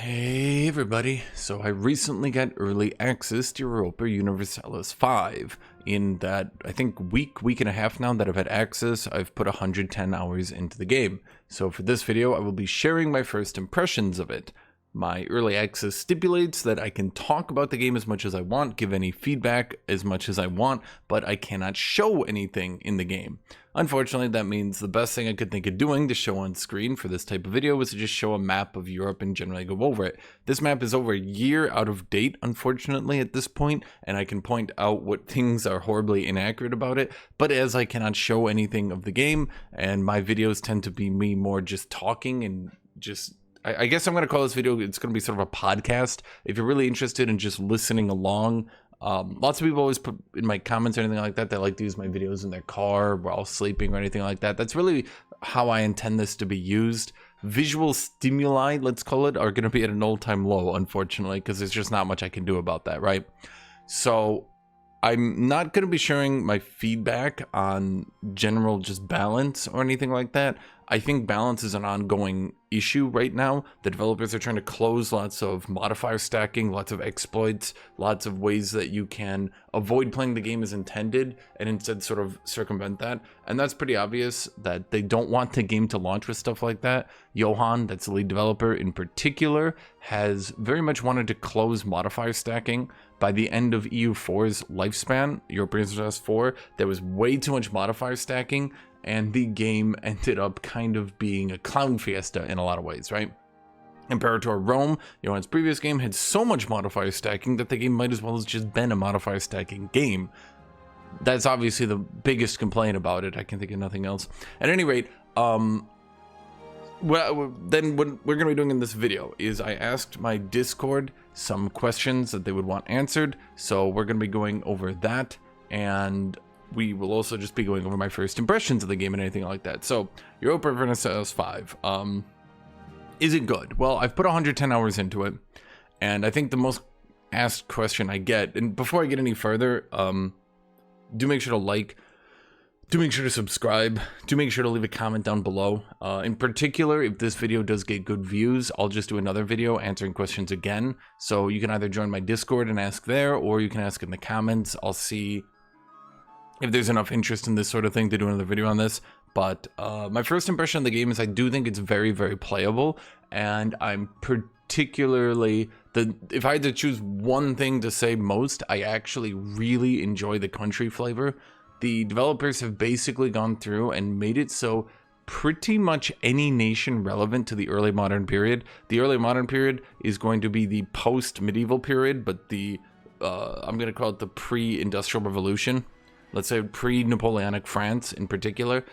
Hey everybody, so I recently got early access to Europa Universalis 5. In that, I think week and a half now that I've had access, I've put 110 hours into the game. So for this video, I will be sharing my first impressions of it. My early access stipulates that I can talk about the game as much as I want, give any feedback as much as I want, but I cannot show anything in the game. Unfortunately, that means the best thing I could think of doing to show on screen for this type of video was to just show a map of Europe and generally go over it. This map is over a year out of date, unfortunately, at this point, and I can point out what things are horribly inaccurate about it, but as I cannot show anything of the game, and my videos tend to be me more just talking and just... I guess I'm going to call this video, it's going to be sort of a podcast. If you're really interested in just listening along, lots of people always put in my comments or anything like that, they like to use my videos in their car while sleeping or anything like that. That's really how I intend this to be used. Visual stimuli, let's call it, are going to be at an all-time low, unfortunately, because there's just not much I can do about that, right? So I'm not going to be sharing my feedback on general just balance or anything like that. I think balance is an ongoing issue right now. The developers are trying to close lots of modifier stacking, lots of exploits, lots of ways that you can avoid playing the game as intended and instead sort of circumvent that. And that's pretty obvious that they don't want the game to launch with stuff like that. Johan, that's the lead developer in particular, has very much wanted to close modifier stacking. By the end of EU4's lifespan, European Universalis 4, there was way too much modifier stacking, and the game ended up kind of being a clown fiesta in a lot of ways, right? Imperator Rome, Johan's previous game, had so much modifier stacking that the game might as well have just been a modifier stacking game. That's obviously the biggest complaint about it. I can think of nothing else. At any rate, well, then what we're going to be doing in this video is I asked my Discord some questions that they would want answered. So we're going to be going over that, and we will also just be going over my first impressions of the game and anything like that. So, Europa Universalis 5. Is it good? Well, I've put 110 hours into it, and I think the most asked question I get, and before I get any further, do make sure to like, do make sure to subscribe, do make sure to leave a comment down below. In particular, if this video does get good views, I'll just do another video answering questions again. So you can either join my Discord and ask there, or you can ask in the comments. I'll see if there's enough interest in this sort of thing to do another video on this. But my first impression of the game is I do think it's very, very playable, and I'm particularly, if I had to choose one thing to say most, I actually really enjoy the country flavor. The developers have basically gone through and made it so pretty much any nation relevant to the early modern period. The early modern period is going to be the post-medieval period, but the, I'm going to call it the pre-industrial revolution. Let's say pre-Napoleonic France in particular.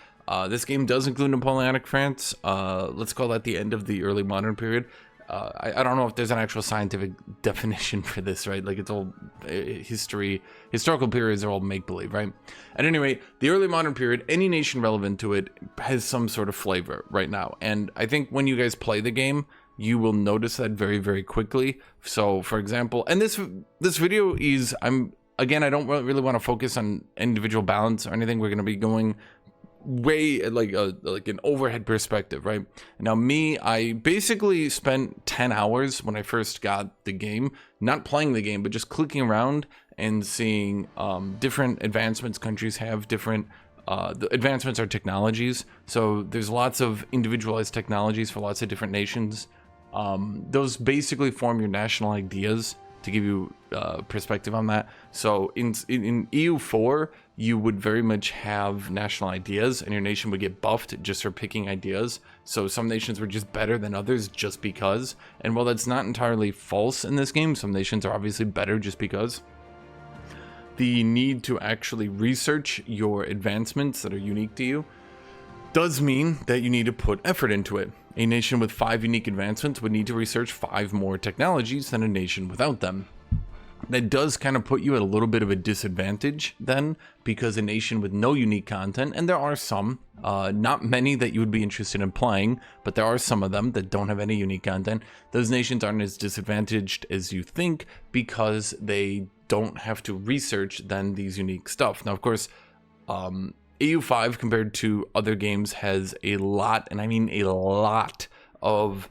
This game does include Napoleonic France. Let's call that the end of the early modern period. I don't know if there's an actual scientific definition for this, right? Like, it's all historical periods are all make-believe, right? At any rate, the early modern period, any nation relevant to it has some sort of flavor right now. And I think when you guys play the game, you will notice that very, very quickly. So, for example, and this video is, again, I don't really want to focus on individual balance or anything. We're going to be going way like an overhead perspective, right? Now, I basically spent 10 hours when I first got the game, not playing the game, but just clicking around and seeing different advancements countries have, different the advancements are technologies. So there's lots of individualized technologies for lots of different nations. Those basically form your national ideas, to give you perspective on that. So in EU4, you would very much have national ideas, and your nation would get buffed just for picking ideas. So some nations were just better than others just because. And while that's not entirely false in this game, some nations are obviously better just because. The need to actually research your advancements that are unique to you does mean that you need to put effort into it. A nation with 5 unique advancements would need to research 5 more technologies than a nation without them. That does kind of put you at a little bit of a disadvantage then, because a nation with no unique content, and there are some, not many that you would be interested in playing, but there are some of them that don't have any unique content. Those nations aren't as disadvantaged as you think because they don't have to research then these unique stuff. Now, of course, EU5 compared to other games has a lot, and I mean a lot, of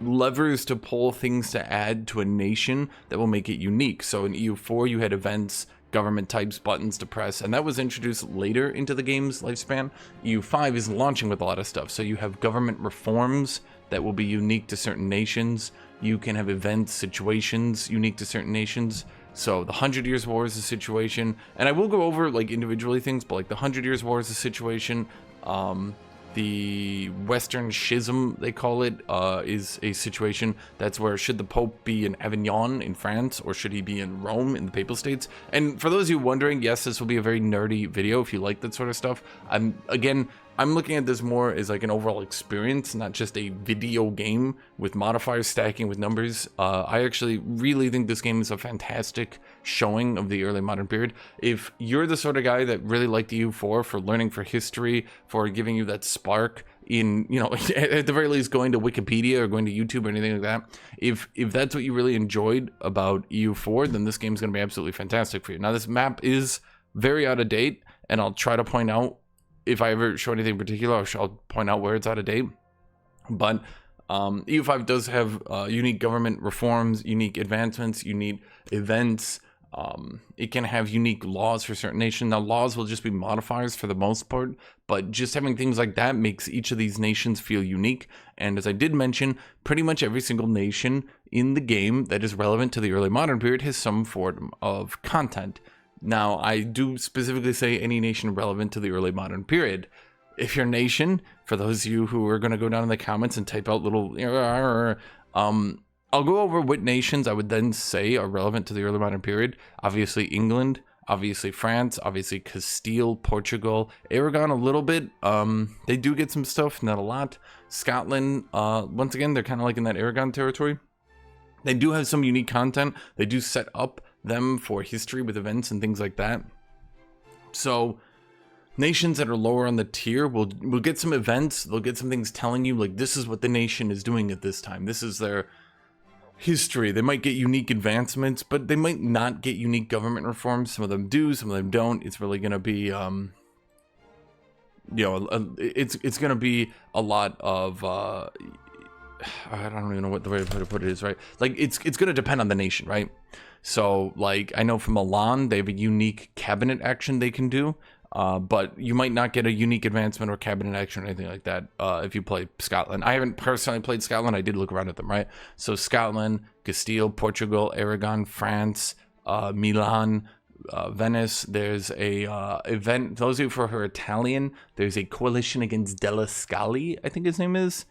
levers to pull, things to add to a nation that will make it unique. So in EU4, you had events, government types, buttons to press, and that was introduced later into the game's lifespan. EU5 is launching with a lot of stuff. So you have government reforms that will be unique to certain nations. You can have events, situations unique to certain nations. So the 100 Years' War is a situation, and I will go over like individually things, but like the 100 Years' War is a situation. The Western Schism, they call it, is a situation. That's where should the Pope be in Avignon in France, or should he be in Rome in the Papal States? And for those of you wondering, yes, this will be a very nerdy video if you like that sort of stuff. I'm looking at this more as like an overall experience, not just a video game with modifiers stacking with numbers. I actually really think this game is a fantastic showing of the early modern period. If you're the sort of guy that really liked EU4 for learning for history, for giving you that spark in, you know, at the very least going to Wikipedia or going to YouTube or anything like that, if that's what you really enjoyed about EU4, then this game is going to be absolutely fantastic for you. Now, this map is very out of date, and I'll try to point out, if I ever show anything in particular, I'll point out where it's out of date. But EU5 does have unique government reforms, unique advancements, unique events. It can have unique laws for certain nations. Now, laws will just be modifiers for the most part, but just having things like that makes each of these nations feel unique. And as I did mention, pretty much every single nation in the game that is relevant to the early modern period has some form of content. Now, I do specifically say any nation relevant to the early modern period. If your nation, for those of you who are going to go down in the comments and type out little, I'll go over what nations I would then say are relevant to the early modern period. Obviously England, obviously France, obviously Castile, Portugal, Aragon a little bit. They do get some stuff, not a lot. Scotland, once again, they're kind of like in that Aragon territory. They do have some unique content. They do set up them for history with events and things like that. So nations that are lower on the tier will get some events. They'll get some things telling you like this is what the nation is doing at this time. This is their history. They might get unique advancements, but they might not get unique government reforms. Some of them do, some of them don't. It's really going to be it's going to be a lot of I don't even know what the way to put it is, right? Like it's going to depend on the nation, right? So like I know from Milan, they have a unique cabinet action they can do, but you might not get a unique advancement or cabinet action or anything like that if you play Scotland. I haven't personally played Scotland. I did look around at them, right? So Scotland, Castile, Portugal, Aragon, France, Milan, Venice. There's a event. Those of you who are Italian, there's a coalition against Della Scali, I think his name is,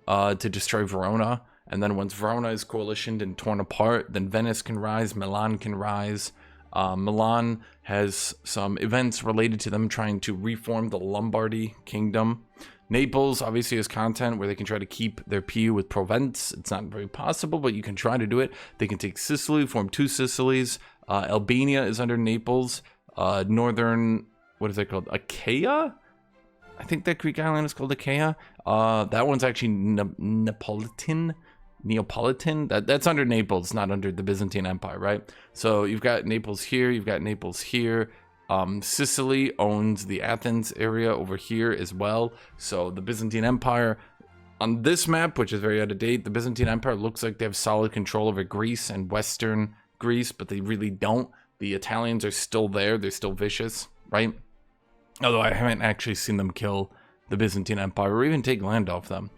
to destroy Verona. And then once Verona is coalitioned and torn apart, then Venice can rise, Milan can rise. Milan has some events related to them trying to reform the Lombardy kingdom. Naples obviously has content where they can try to keep their PU with Provence. It's not very possible, but you can try to do it. They can take Sicily, form two Sicilies. Albania is under Naples. Northern, what is it called? Achaia? I think that Greek island is called Achaia. That one's actually Neapolitan. That's under Naples, not under the Byzantine Empire, right? So you've got Naples here, you've got Naples here. Sicily owns the Athens area over here as well. So the Byzantine Empire, on this map, which is very out of date, the Byzantine Empire looks like they have solid control over Greece and Western Greece, but they really don't. The Italians are still there. They're still vicious, right? Although I haven't actually seen them kill the Byzantine Empire or even take land off them.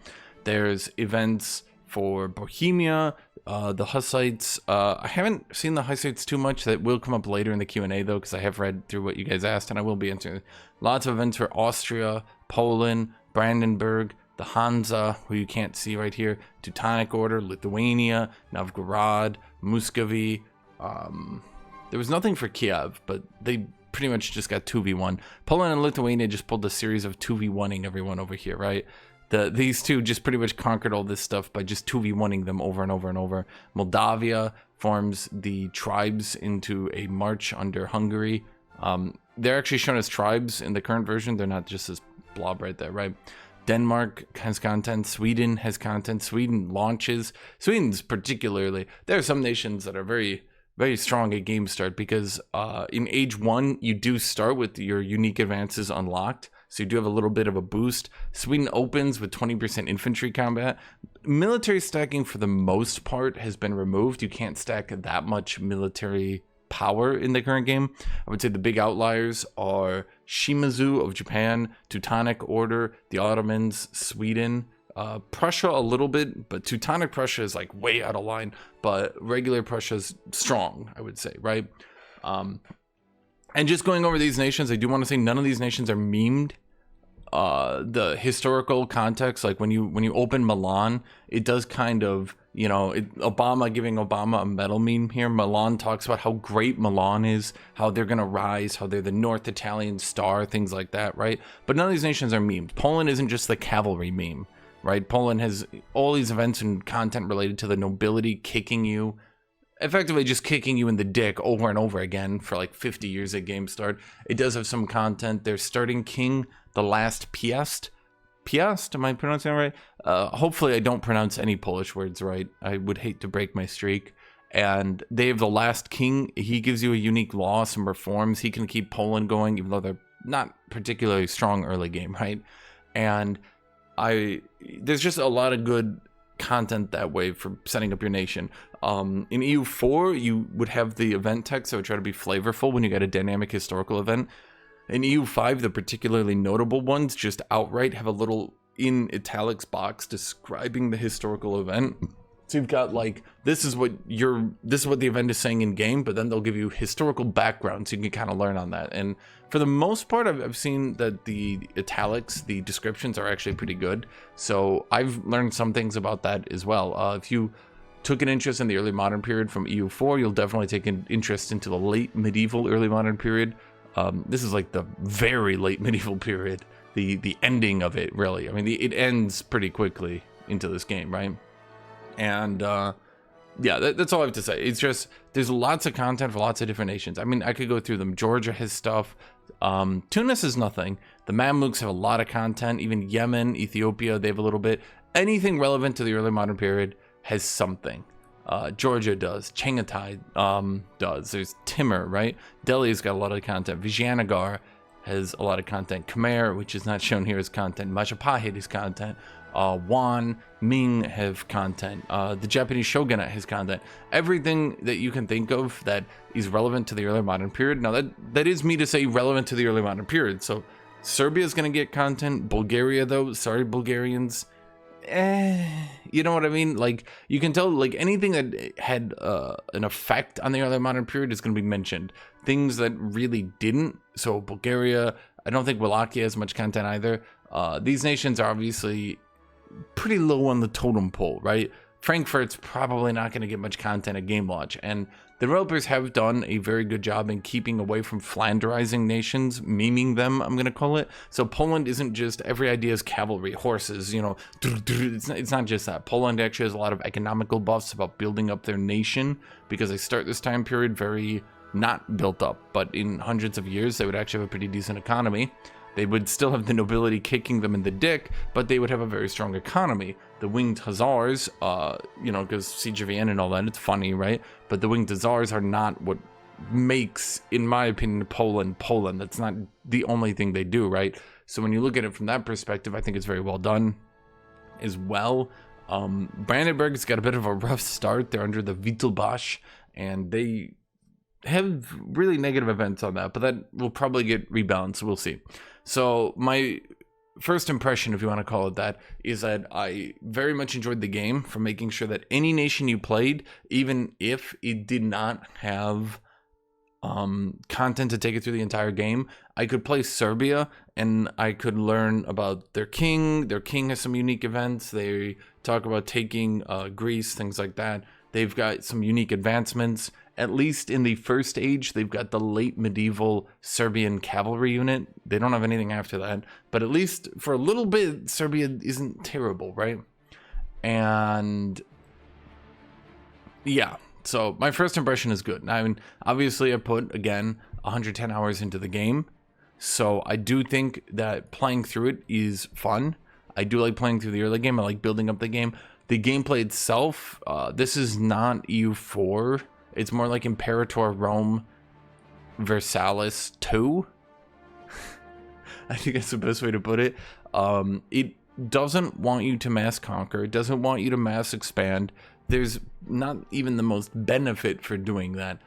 There's events for Bohemia, the Hussites. I haven't seen the Hussites too much. That will come up later in the Q&A though, because I have read through what you guys asked and I will be answering. Lots of events for Austria, Poland, Brandenburg, the Hansa, who you can't see right here, Teutonic Order, Lithuania, Novgorod, Muscovy. There was nothing for Kiev, but they pretty much just got 2v1. Poland and Lithuania just pulled a series of 2v1ing everyone over here, right? These two just pretty much conquered all this stuff by just 2v1ing them over and over and over. Moldavia forms the tribes into a march under Hungary. They're actually shown as tribes in the current version. They're not just this blob right there, right? Denmark has content. Sweden has content. Sweden launches. Sweden's particularly, there are some nations that are very, very strong at game start because in age 1, you do start with your unique advances unlocked. so you do have a little bit of a boost. Sweden opens with 20% infantry combat. Military stacking, for the most part, has been removed. You can't stack that much military power in the current game. I would say the big outliers are Shimazu of Japan, Teutonic Order, the Ottomans, Sweden, Prussia a little bit, but Teutonic Prussia is like way out of line, but regular Prussia's strong, I would say, right? And just going over these nations, I do want to say none of these nations are memed. The historical context, like when you open Milan, it does kind of, you know, Obama giving Obama a medal meme here. Milan talks about how great Milan is, how they're gonna rise, how they're the North Italian star, things like that, right? But none of these nations are memed. Poland isn't just the cavalry meme, right? Poland has all these events and content related to the nobility kicking you, effectively just kicking you in the dick over and over again for like 50 years at game start. It does have some content. Their starting king, the last Piast, am I pronouncing that right? Hopefully I don't pronounce any Polish words right. I would hate to break my streak. And they have the last king. He gives you a unique law, some reforms. He can keep Poland going, even though they're not particularly strong early game, right? And there's just a lot of good content that way for setting up your nation. In EU4, you would have the event text that would try to be flavorful when you get a dynamic historical event. In EU5, the particularly notable ones just outright have a little in italics box describing the historical event. So you've got like, this is what the event is saying in game, but then they'll give you historical background so you can kind of learn on that. And for the most part, I've seen that the italics, the descriptions are actually pretty good. So I've learned some things about that as well. If you took an interest in the early modern period from EU4, you'll definitely take an interest into the late medieval, early modern period. This is like the very late medieval period, the ending of it, really. I mean, it ends pretty quickly into this game, right? And yeah, that's all I have to say. It's just, there's lots of content for lots of different nations. I mean, I could go through them. Georgia has stuff. Tunis is nothing. The Mamluks have a lot of content. Even Yemen, Ethiopia, they have a little bit. Anything relevant to the early modern period has something. Georgia does. Chagatai does. There's Timur, right? Delhi's got a lot of content. Vijayanagar has a lot of content. Khmer, which is not shown here as content. Majapahit is content. Yuan, Ming have content. The Japanese shogunate has content. Everything that you can think of that is relevant to the early modern period. Now that is me to say relevant to the early modern period. So Serbia is going to get content. Bulgaria, though, sorry Bulgarians, you know what I mean? Like, you can tell, like, anything that had an effect on the early modern period is going to be mentioned. Things that really didn't. So Bulgaria, I don't think Wallachia has much content either. These nations are obviously pretty low on the totem pole, right? Frankfurt's probably not going to get much content at game launch, and the developers have done a very good job in keeping away from Flanderizing nations, memeing them, I'm going to call it. So Poland isn't just every idea is cavalry, horses, you know, it's not just that. Poland actually has a lot of economical buffs about building up their nation, because they start this time period very not built up, but in hundreds of years they would actually have a pretty decent economy. They would still have the nobility kicking them in the dick, but they would have a very strong economy. The Winged Hussars, you know, because Siege of Vienna and all that, it's funny, right? But the Winged Hussars are not what makes, in my opinion, Poland. That's not the only thing they do, right? So when you look at it from that perspective, I think it's very well done as well. Brandenburg's got a bit of a rough start. They're under the Wittelbosch, and they have really negative events on that, but that will probably get rebalanced, so we'll see. So my first impression, if you want to call it that, is that I very much enjoyed the game for making sure that any nation you played, even if it did not have content to take it through the entire game, I could play Serbia and I could learn about their king. Their king has some unique events. They talk about taking Greece, things like that. They've got some unique advancements. At least in the first age, they've got the late medieval Serbian cavalry unit. They don't have anything after that. But at least for a little bit, Serbia isn't terrible, right? And yeah, so my first impression is good. I mean, obviously I put, again, 110 hours into the game. So I do think that playing through it is fun. I do like playing through the early game. I like building up the game. The gameplay itself, this is not EU4. It's more like Imperator Rome Versailles 2. I think that's the best way to put it. It doesn't want you to mass conquer. It doesn't want you to mass expand. There's not even the most benefit for doing that.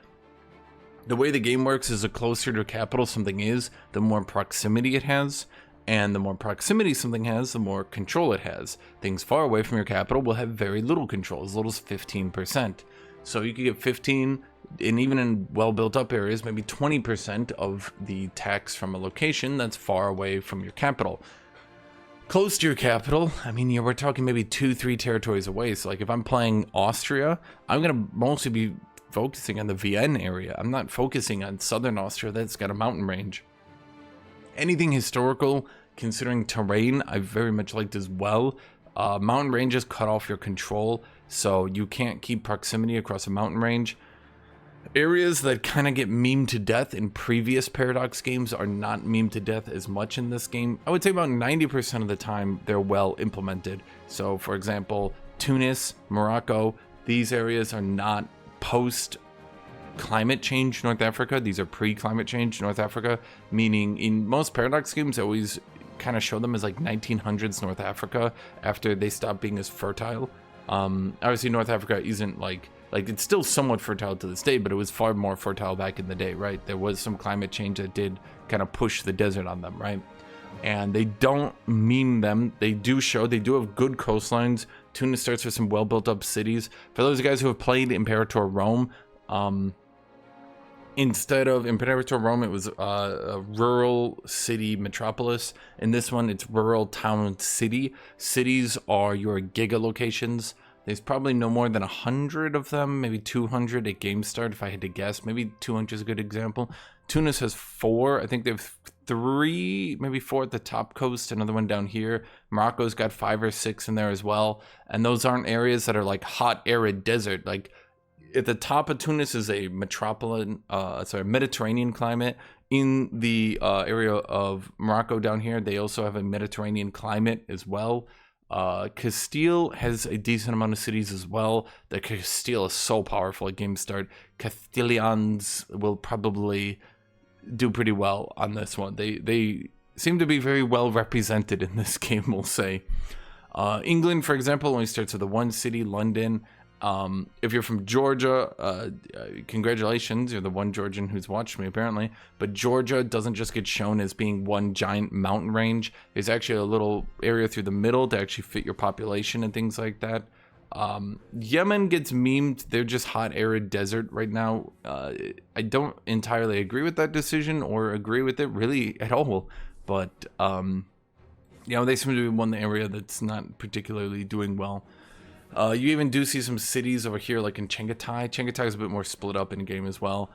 The way the game works is the closer to capital something is, the more proximity it has. And the more proximity something has, the more control it has. Things far away from your capital will have very little control, as little as 15%. So you could get 15, and even in well-built up areas, maybe 20% of the tax from a location that's far away from your capital. Close to your capital, I mean, we're talking maybe 2-3 territories away. So like if I'm playing Austria, I'm going to mostly be focusing on the Vienna area. I'm not focusing on southern Austria that's got a mountain range. Anything historical, considering terrain, I very much liked as well. Mountain ranges cut off your control, so you can't keep proximity across a mountain range. Areas that kind of get memed to death in previous Paradox games are not memed to death as much in this game. I would say about 90% of the time they're well implemented. So for example, Tunis, Morocco, these areas are not post climate change North Africa. These are pre-climate change North Africa, meaning in most Paradox games I always kind of show them as like 1900s North Africa after they stop being as fertile. Obviously North Africa isn't like it's still somewhat fertile to this day, but it was far more fertile back in the day, right? There was some climate change that did kind of push the desert on them, right? And they don't meme them. They do have good coastlines. Tunis starts with some well built up cities. For those guys who have played Imperator Rome, instead of Imperator Rome, it was a rural city metropolis. In this one, it's rural town city. Cities are your giga locations. There's probably no more than 100 of them, maybe 200 at game start, if I had to guess. Maybe 200 is a good example. Tunis has 4. I think they have 3, maybe 4 at the top coast, another one down here. Morocco's got 5 or 6 in there as well. And those aren't areas that are like hot, arid desert. Like at the top of Tunis is a Mediterranean climate. In the area of Morocco down here, they also have a Mediterranean climate as well. Castile has a decent amount of cities as well. The Castile is so powerful at game start. Castilians will probably do pretty well on this one. They seem to be very well represented in this game, we'll say. England, for example, only starts with the one city, London. If you're from Georgia, congratulations, you're the one Georgian who's watched me apparently, but Georgia doesn't just get shown as being one giant mountain range. There's actually a little area through the middle to actually fit your population and things like that. Yemen gets memed. They're just hot, arid desert right now. I don't entirely agree with that decision or agree with it really at all, but they seem to be one area that's not particularly doing well. You even do see some cities over here, like in Chengetai. Chengetai is a bit more split up in game as well.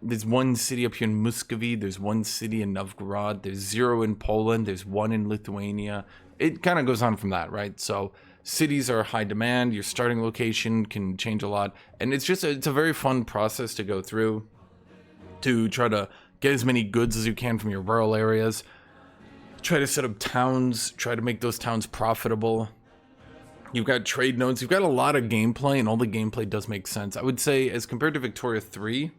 There's one city up here in Muscovy. There's one city in Novgorod. There's 0 in Poland. There's 1 in Lithuania. It kind of goes on from that, right? So cities are high demand. Your starting location can change a lot. And it's a very fun process to go through to try to get as many goods as you can from your rural areas. Try to set up towns. Try to make those towns profitable. You've got trade nodes, you've got a lot of gameplay, and all the gameplay does make sense. I would say, as compared to Victoria 3,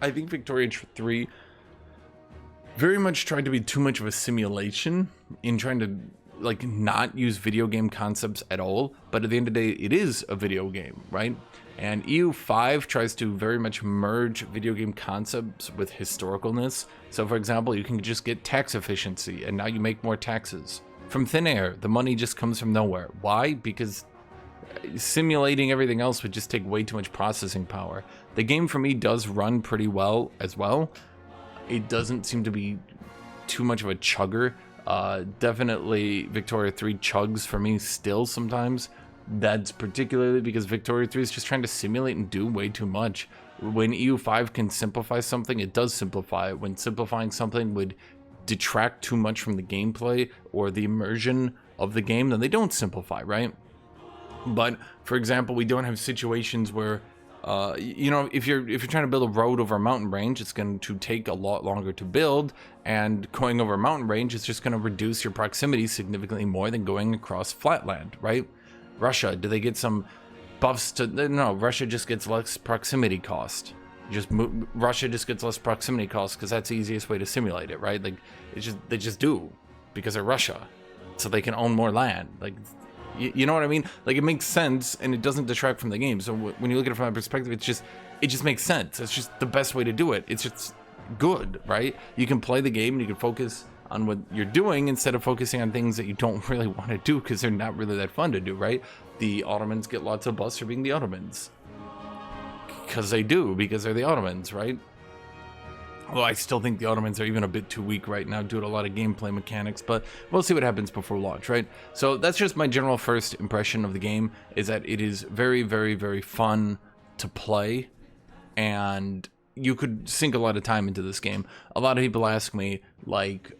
I think Victoria 3 very much tried to be too much of a simulation in trying to, like, not use video game concepts at all. But at the end of the day, it is a video game, right? And EU5 tries to very much merge video game concepts with historicalness. So, for example, you can just get tax efficiency, and now you make more taxes. From thin air, the money just comes from nowhere. Why? Because simulating everything else would just take way too much processing power. The game for me does run pretty well as well. It doesn't seem to be too much of a chugger. Definitely Victoria 3 chugs for me still sometimes. That's particularly because Victoria 3 is just trying to simulate and do way too much. When EU5 can simplify something, it does simplify it. When simplifying something would detract too much from the gameplay or the immersion of the game, then they don't simplify, right? But for example, we don't have situations where if you're trying to build a road over a mountain range, it's going to take a lot longer to build, and going over a mountain range is just going to reduce your proximity significantly more than going across flatland, right? Russia, do they get some buffs to... No, Russia just gets less proximity cost. Russia just gets less proximity costs because that's the easiest way to simulate it, right? Like they just do because they're Russia, so they can own more land. Like you know what I mean? Like it makes sense and it doesn't detract from the game. So when you look at it from that perspective, it just makes sense. It's just the best way to do it. It's just good, right? You can play the game and you can focus on what you're doing instead of focusing on things that you don't really want to do because they're not really that fun to do, right? The Ottomans get lots of buzz for being the Ottomans. Because they do, because they're the Ottomans, right? Well, I still think the Ottomans are even a bit too weak right now due to a lot of gameplay mechanics, but we'll see what happens before launch, right? So that's just my general first impression of the game, is that it is very, very, very fun to play, and you could sink a lot of time into this game. A lot of people ask me, like,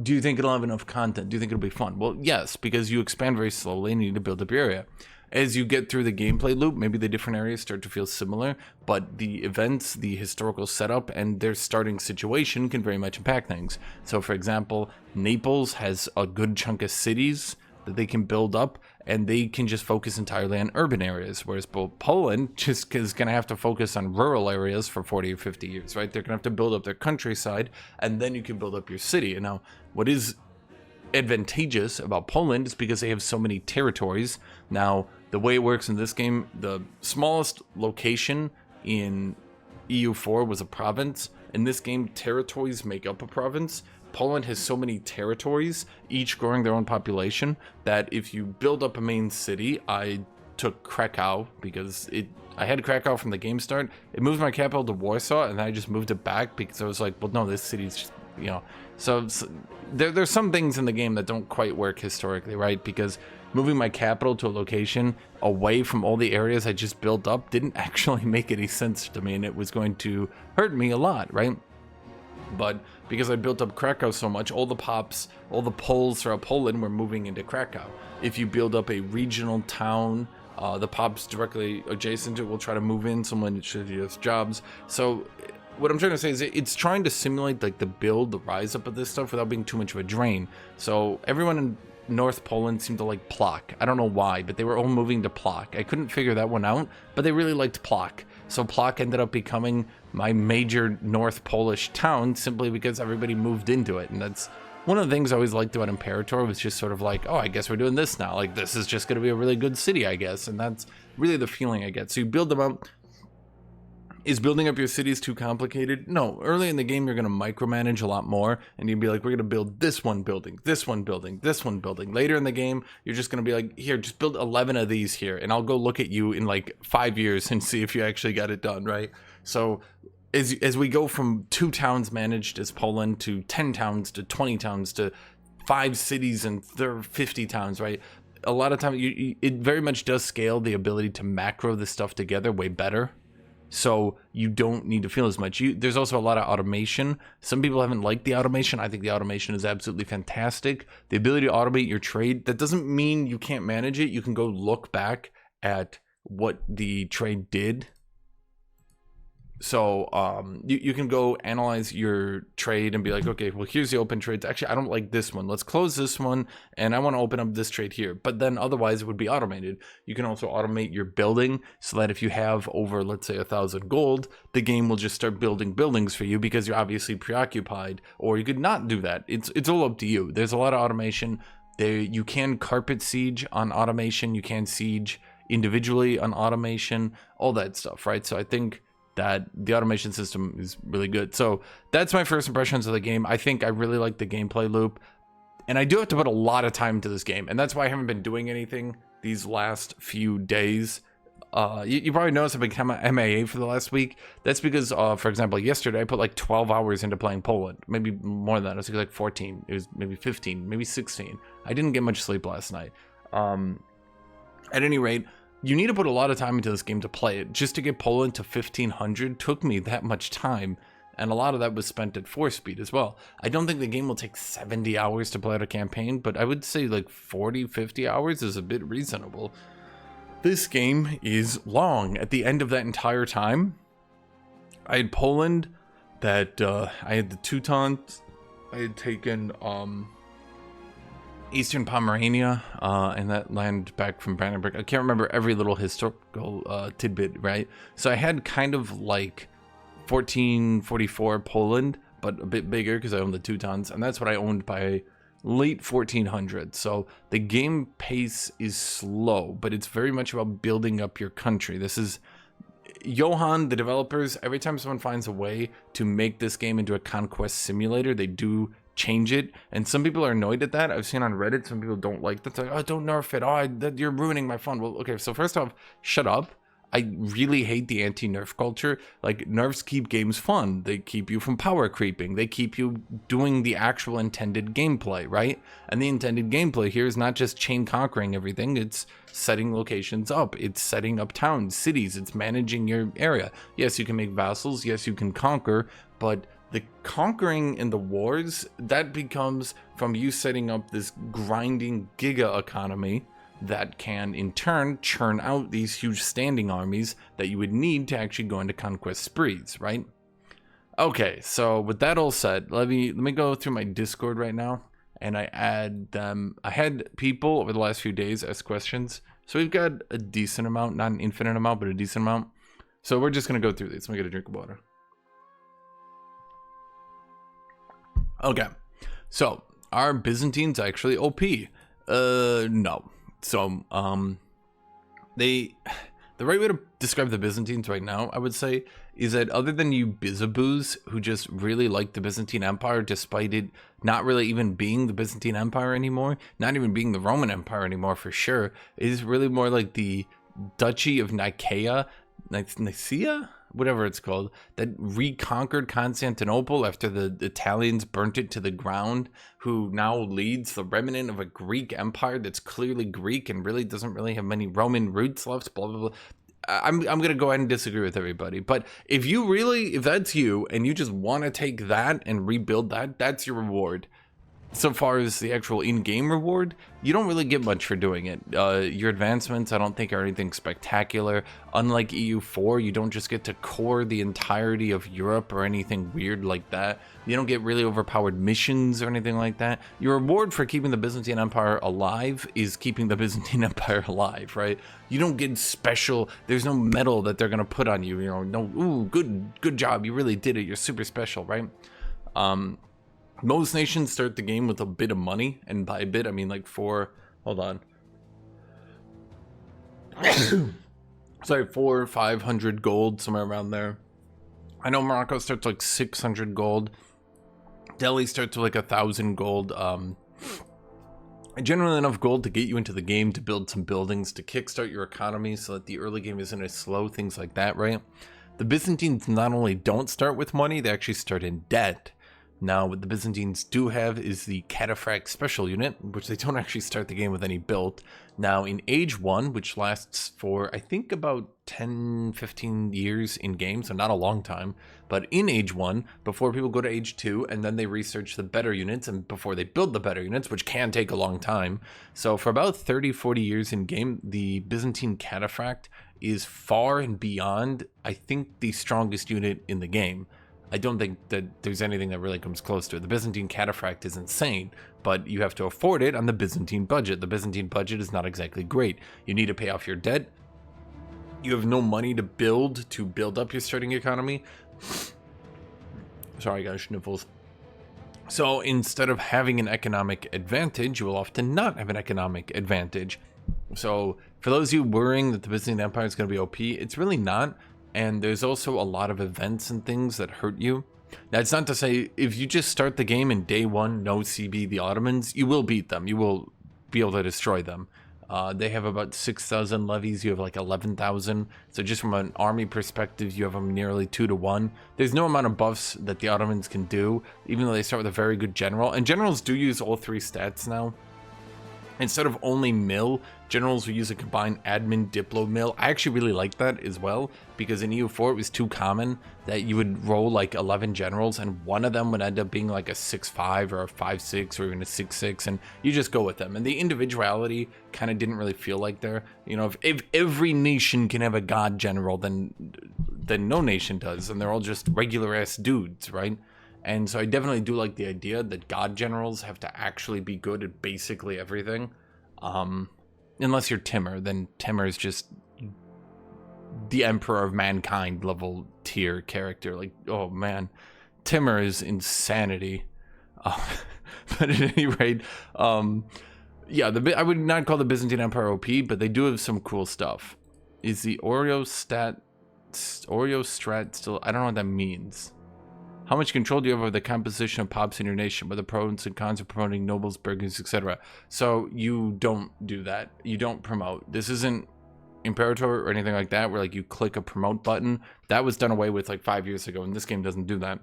do you think it'll have enough content? Do you think it'll be fun? Well, yes, because you expand very slowly and you need to build up your area. As you get through the gameplay loop, maybe the different areas start to feel similar, but the events, the historical setup, and their starting situation can very much impact things. So, for example, Naples has a good chunk of cities that they can build up, and they can just focus entirely on urban areas, whereas Poland just is going to have to focus on rural areas for 40 or 50 years, right? They're going to have to build up their countryside, and then you can build up your city. And now, what is advantageous about Poland is because they have so many territories. Now, the way it works in this game, the smallest location in EU4 was a province. In this game, territories make up a province. Poland has so many territories, each growing their own population, that if you build up a main city, I took Krakow because I had Krakow from the game start. It moved my capital to Warsaw, and then I just moved it back because I was like, well, no, this city's just, you know. So there's some things in the game that don't quite work historically, right? Because moving my capital to a location away from all the areas I just built up didn't actually make any sense to me, and it was going to hurt me a lot, right? But because I built up Krakow so much, all the pops, all the Poles throughout Poland were moving into Krakow. If you build up a regional town, the pops directly adjacent to it will try to move in, someone should have jobs. So what I'm trying to say is it's trying to simulate like the build, the rise up of this stuff without being too much of a drain. So everyone in North Poland seemed to like Plock. I don't know why, but they were all moving to Plock. I couldn't figure that one out, but they really liked Plock. So Plock ended up becoming my major North Polish town simply because everybody moved into it. And that's one of the things I always liked about Imperator, was just sort of like, oh, I guess we're doing this now. Like, this is just going to be a really good city, I guess. And that's really the feeling I get. So you build them up. Is building up your cities too complicated? No, early in the game, you're going to micromanage a lot more, and you'd be like, we're going to build this one building, this one building, this one building. Later in the game, you're just going to be like, here, just build 11 of these here, and I'll go look at you in like 5 years and see if you actually got it done, right? So as we go from 2 towns managed as Poland to 10 towns to 20 towns to 5 cities and 50 towns, right? A lot of times, it very much does scale the ability to macro this stuff together way better. So you don't need to feel as much. There's also a lot of automation. Some people haven't liked the automation. I think the automation is absolutely fantastic. The ability to automate your trade, that doesn't mean you can't manage it. You can go look back at what the trade did. So you can go analyze your trade and be like, okay, well, here's the open trades. Actually, I don't like this one. Let's close this one, and I want to open up this trade here. But then otherwise, it would be automated. You can also automate your building so that if you have over, let's say, 1,000 gold, the game will just start building buildings for you because you're obviously preoccupied. Or you could not do that. It's all up to you. There's a lot of automation. You can carpet siege on automation. You can siege individually on automation. All that stuff, right? So I think that the automation system is really good. So that's my first impressions of the game. I think I really like the gameplay loop, and I do have to put a lot of time into this game, and that's why I haven't been doing anything these last few days. You probably noticed I've been kind of MIA for the last week. That's because, for example, yesterday I put like 12 hours into playing Poland. Maybe more than that. It was like 14. It was maybe 15, maybe 16. I didn't get much sleep last night. At any rate, you need to put a lot of time into this game to play it. Just to get Poland to 1500 took me that much time, and a lot of that was spent at 4 speed as well. I don't think the game will take 70 hours to play out a campaign, but I would say like 40, 50 hours is a bit reasonable. This game is long. At the end of that entire time, I had Poland, that I had the Teutons, I had taken Eastern Pomerania, and that land back from Brandenburg. I can't remember every little historical tidbit, right? So I had kind of like 1444 Poland, but a bit bigger because I owned the Teutons, and that's what I owned by late 1400s. So the game pace is slow, but it's very much about building up your country. This is Johan, the developers, every time someone finds a way to make this game into a conquest simulator, they do change it, and some people are annoyed at that. I've seen on Reddit some people don't like that. It's like, oh, don't nerf it, that you're ruining my fun. Well, okay, so first off, shut up. I really hate the anti-nerf culture. Like, nerfs keep games fun. They keep you from power creeping. They keep you doing the actual intended gameplay, right? And the intended gameplay here is not just chain conquering everything. It's setting locations up. It's setting up towns, cities. It's managing your area. Yes, you can make vassals. Yes, you can conquer, but the conquering in the wars, that becomes from you setting up this grinding giga economy that can in turn churn out these huge standing armies that you would need to actually go into conquest sprees, right? Okay, so with that all said, let me go through my Discord right now, and I had people over the last few days ask questions, so we've got a decent amount, not an infinite amount, but a decent amount. So we're just gonna go through these. Let me get a drink of water. Okay, so are Byzantines actually OP? No. So, the right way to describe the Byzantines right now, I would say, is that other than you Bizaboos who just really like the Byzantine Empire, despite it not really even being the Byzantine Empire anymore, not even being the Roman Empire anymore for sure, it is really more like the Duchy of Nicaea, whatever it's called, that reconquered Constantinople after the Italians burnt it to the ground, who now leads the remnant of a Greek empire that's clearly Greek and really doesn't really have many Roman roots left, blah, blah, blah. I'm going to go ahead and disagree with everybody. But if that's you and you just want to take that and rebuild that, that's your reward. So far as the actual in-game reward, you don't really get much for doing it. Your advancements, I don't think, are anything spectacular. Unlike EU4, you don't just get to core the entirety of Europe or anything weird like that. You don't get really overpowered missions or anything like that. Your reward for keeping the Byzantine Empire alive is keeping the Byzantine Empire alive, right? You don't get special, there's no medal that they're going to put on you, no, ooh, good job, you really did it, you're super special, right? Most nations start the game with a bit of money, and by a bit I mean like hold on. Sorry, 400 or 500 gold, somewhere around there. I know Morocco starts like 600 gold. Delhi starts with like 1,000 gold. Generally enough gold to get you into the game, to build some buildings, to kickstart your economy so that the early game isn't as slow, things like that, right? The Byzantines not only don't start with money, they actually start in debt. Now, what the Byzantines do have is the Cataphract Special Unit, which they don't actually start the game with any built. Now, in Age 1, which lasts for, I think, about 10-15 years in game, so not a long time, but in Age 1, before people go to Age 2, and then they research the better units, and before they build the better units, which can take a long time. So for about 30-40 years in game, the Byzantine Cataphract is far and beyond, I think, the strongest unit in the game. I don't think that there's anything that really comes close to it. The Byzantine Cataphract is insane, but you have to afford it on the Byzantine budget. The Byzantine budget is not exactly great. You need to pay off your debt. You have no money to build up your starting economy. Sorry, guys, sniffles. So instead of having an economic advantage, you will often not have an economic advantage. So for those of you worrying that the Byzantine Empire is going to be OP, it's really not. And there's also a lot of events and things that hurt you. Now, it's not to say if you just start the game in day one, no CB the Ottomans, you will beat them. You will be able to destroy them. They have about 6,000 levies. You have like 11,000. So just from an army perspective, you have them nearly 2-1. There's no amount of buffs that the Ottomans can do, even though they start with a very good general. And generals do use all three stats now. Instead of only mill, generals will use a combined admin diplo mill. I actually really like that as well, because in EU4 it was too common that you would roll like 11 generals and one of them would end up being like a 6-5 or a 5-6 or even a 6-6, and you just go with them. And the individuality kind of didn't really feel like there. You know, if every nation can have a god general, then no nation does, and they're all just regular ass dudes, right? And so I definitely do like the idea that god generals have to actually be good at basically everything. Unless you're Timur, then Timur is just the emperor of mankind level tier character. Like, oh man, Timur is insanity. But at any rate, yeah, I would not call the Byzantine Empire OP, but they do have some cool stuff. Is the Oreo strat still? I don't know what that means. How much control do you have over the composition of pops in your nation, with the pros and cons of promoting nobles, burghers, etc.? So you don't do that. You don't promote. This isn't Imperator or anything like that, where like you click a promote button. That was done away with like 5 years ago, and this game doesn't do that.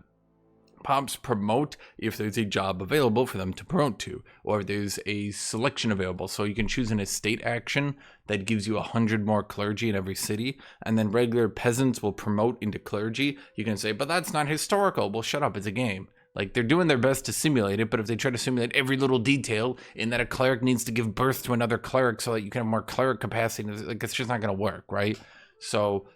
Pops promote if there's a job available for them to promote to, or there's a selection available. So you can choose an estate action that gives you 100 more clergy in every city, and then regular peasants will promote into clergy. You can say, but that's not historical. Well, shut up, it's a game. Like, they're doing their best to simulate it, but if they try to simulate every little detail in that a cleric needs to give birth to another cleric so that you can have more cleric capacity, like, it's just not going to work, right? So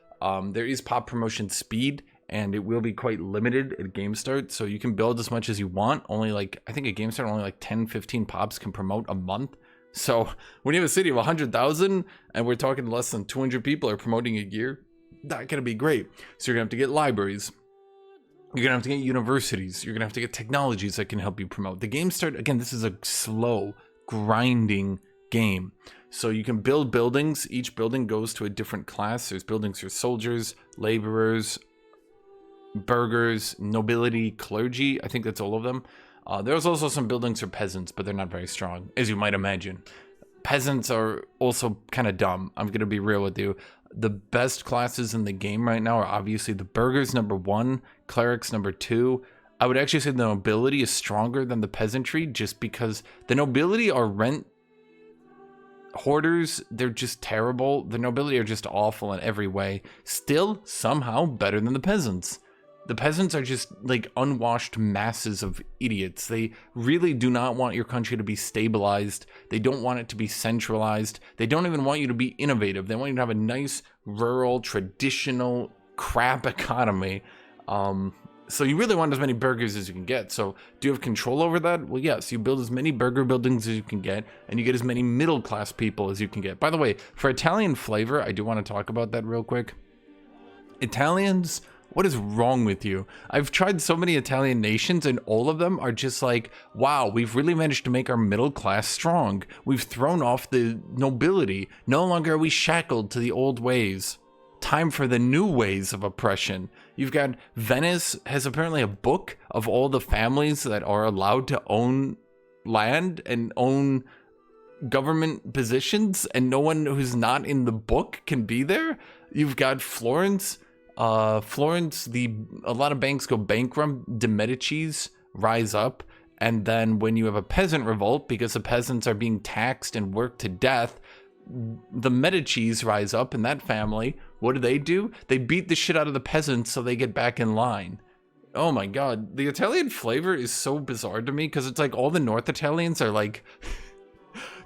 there is pop promotion speed, and it will be quite limited at game start, so you can build as much as you want. Only like, I think at game start only like 10-15 pops can promote a month. So when you have a city of 100,000 and we're talking less than 200 people are promoting a year, not gonna be great. So you're gonna have to get libraries, you're gonna have to get universities, you're gonna have to get technologies that can help you promote. The game start, again, this is a slow grinding game. So you can build buildings. Each building goes to a different class. There's buildings for soldiers, laborers, burghers, nobility, clergy. I think that's all of them. There's also some buildings for peasants, but they're not very strong, as you might imagine. Peasants are also kind of dumb. I'm going to be real with you. The best classes in the game right now are obviously the burghers, number 1, clerics, number 2. I would actually say the nobility is stronger than the peasantry, just because the nobility are rent hoarders. They're just terrible. The nobility are just awful in every way. Still, somehow better than the peasants. The peasants are just like unwashed masses of idiots. They really do not want your country to be stabilized. They don't want it to be centralized. They don't even want you to be innovative. They want you to have a nice, rural, traditional, crap economy. So you really want as many burghers as you can get. So do you have control over that? Well, yes, you build as many burgher buildings as you can get, and you get as many middle-class people as you can get. By the way, for Italian flavor, I do want to talk about that real quick. Italians, what is wrong with you? I've tried so many Italian nations, and all of them are just like, wow, we've really managed to make our middle class strong. We've thrown off the nobility. No longer are we shackled to the old ways. Time for the new ways of oppression. You've got Venice has apparently a book of all the families that are allowed to own land and own government positions, and no one who's not in the book can be there. You've got Florence. A lot of banks go bankrupt. The Medicis rise up, and then when you have a peasant revolt because the peasants are being taxed and worked to death, the Medicis rise up, and that family, what do? They beat the shit out of the peasants so they get back in line. Oh my god, the Italian flavor is so bizarre to me, because it's like all the North Italians are like,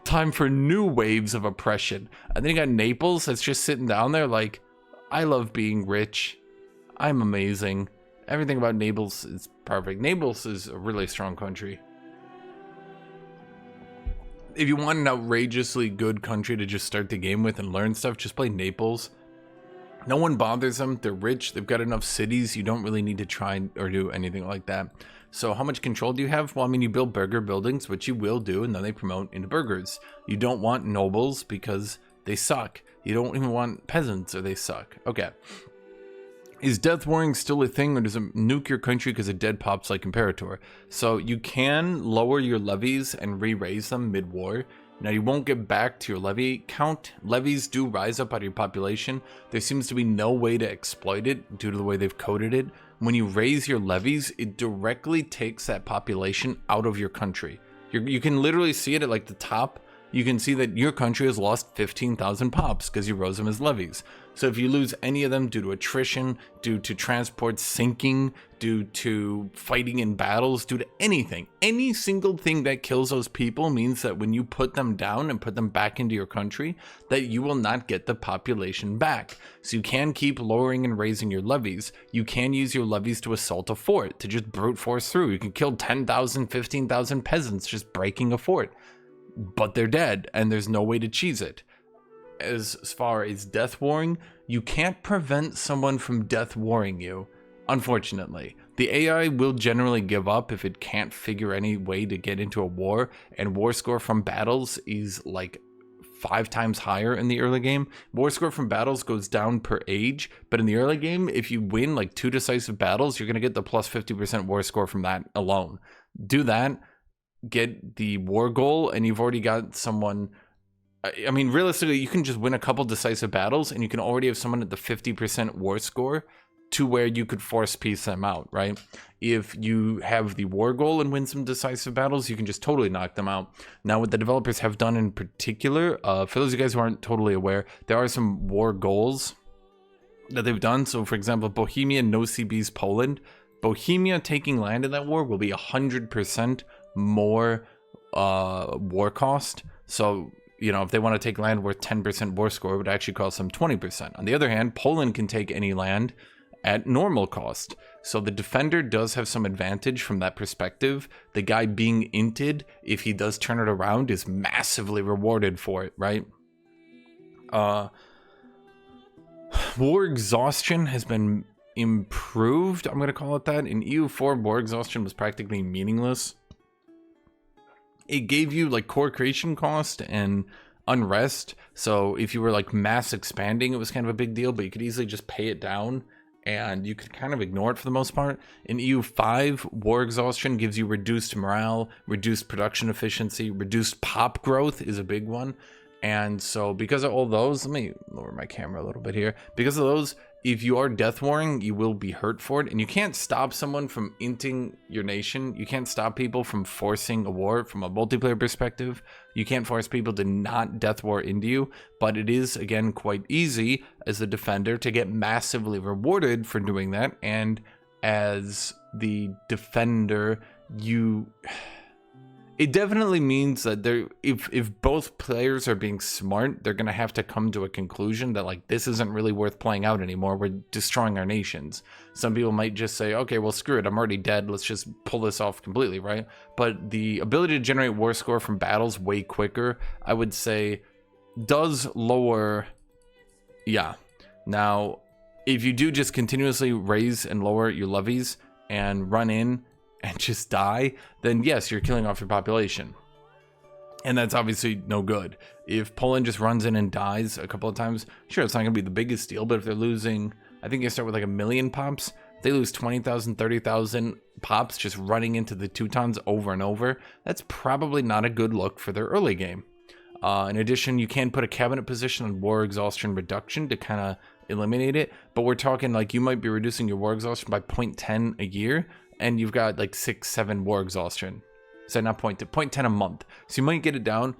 time for new waves of oppression. And then you got Naples that's just sitting down there like, I love being rich. I'm amazing. Everything about Naples is perfect. Naples is a really strong country. If you want an outrageously good country to just start the game with and learn stuff, just play Naples. No one bothers them. They're rich. They've got enough cities. You don't really need to try or do anything like that. So how much control do you have? Well, I mean, you build burger buildings, which you will do, and then they promote into burghers. You don't want nobles because they suck. You don't even want peasants or they suck. Okay. Is death warring still a thing, or does it nuke your country because of dead pops like Imperator? So you can lower your levies and re-raise them mid-war. Now you won't get back to your levy count. Levies do rise up out of your population. There seems to be no way to exploit it due to the way they've coded it. When you raise your levies, it directly takes that population out of your country. You can literally see it at like the top you can see that your country has lost 15,000 pops because you rose them as levies. So if you lose any of them due to attrition, due to transport sinking, due to fighting in battles, due to anything, any single thing that kills those people means that when you put them down and put them back into your country, that you will not get the population back. So you can keep lowering and raising your levies. You can use your levies to assault a fort, to just brute force through. You can kill 10,000, 15,000 peasants just breaking a fort, but they're dead and there's no way to cheese it. As far as death warring, you can't prevent someone from death warring you, unfortunately. The AI will generally give up if it can't figure any way to get into a war, and war score from battles is like 5 times higher in the early game. War score from battles goes down per age, but in the early game, if you win like 2 decisive battles, you're going to get the plus 50% war score from that alone. Do that, get the war goal, and you've already got someone. I mean, realistically, you can just win a couple decisive battles and you can already have someone at the 50% war score to where you could force peace them out, right? If you have the war goal and win some decisive battles, you can just totally knock them out. Now, what the developers have done in particular, for those of you guys who aren't totally aware, there are some war goals that they've done. So, for example, Bohemia no CBs Poland. Bohemia taking land in that war will be 100% more war cost. So, you know, if they want to take land worth 10% war score, it would actually cost them 20%. On the other hand, Poland can take any land at normal cost. So the defender does have some advantage from that perspective. The guy being inted, if he does turn it around, is massively rewarded for it, right? War exhaustion has been improved, I'm going to call it that. In EU4, war exhaustion was practically meaningless. It gave you like core creation cost and unrest. So if you were like mass expanding, it was kind of a big deal, but you could easily just pay it down and you could kind of ignore it for the most part. In EU5, war exhaustion gives you reduced morale, reduced production efficiency, reduced pop growth is a big one. And so because of all those, let me lower my camera a little bit here. Because of those, if you are death warring, you will be hurt for it. And you can't stop someone from inting your nation. You can't stop people from forcing a war from a multiplayer perspective. You can't force people to not death war into you. But it is, again, quite easy as a defender to get massively rewarded for doing that. And as the defender, it definitely means that if both players are being smart, they're going to have to come to a conclusion that like this isn't really worth playing out anymore. We're destroying our nations. Some people might just say, okay, well, screw it. I'm already dead. Let's just pull this off completely, right? But the ability to generate war score from battles way quicker, I would say, does lower. Yeah. Now, if you do just continuously raise and lower your levies and run in and just die, then yes, you're killing off your population. And that's obviously no good. If Poland just runs in and dies a couple of times, sure, it's not going to be the biggest deal, but if they're losing, I think you start with like 1 million pops, they lose 20,000, 30,000 pops just running into the Teutons over and over, that's probably not a good look for their early game. In addition, you can put a cabinet position on war exhaustion reduction to kind of eliminate it, but we're talking like you might be reducing your war exhaustion by 0.10 a year, and you've got like 6-7 war exhaustion. So not 0.10 a month. So you might get it down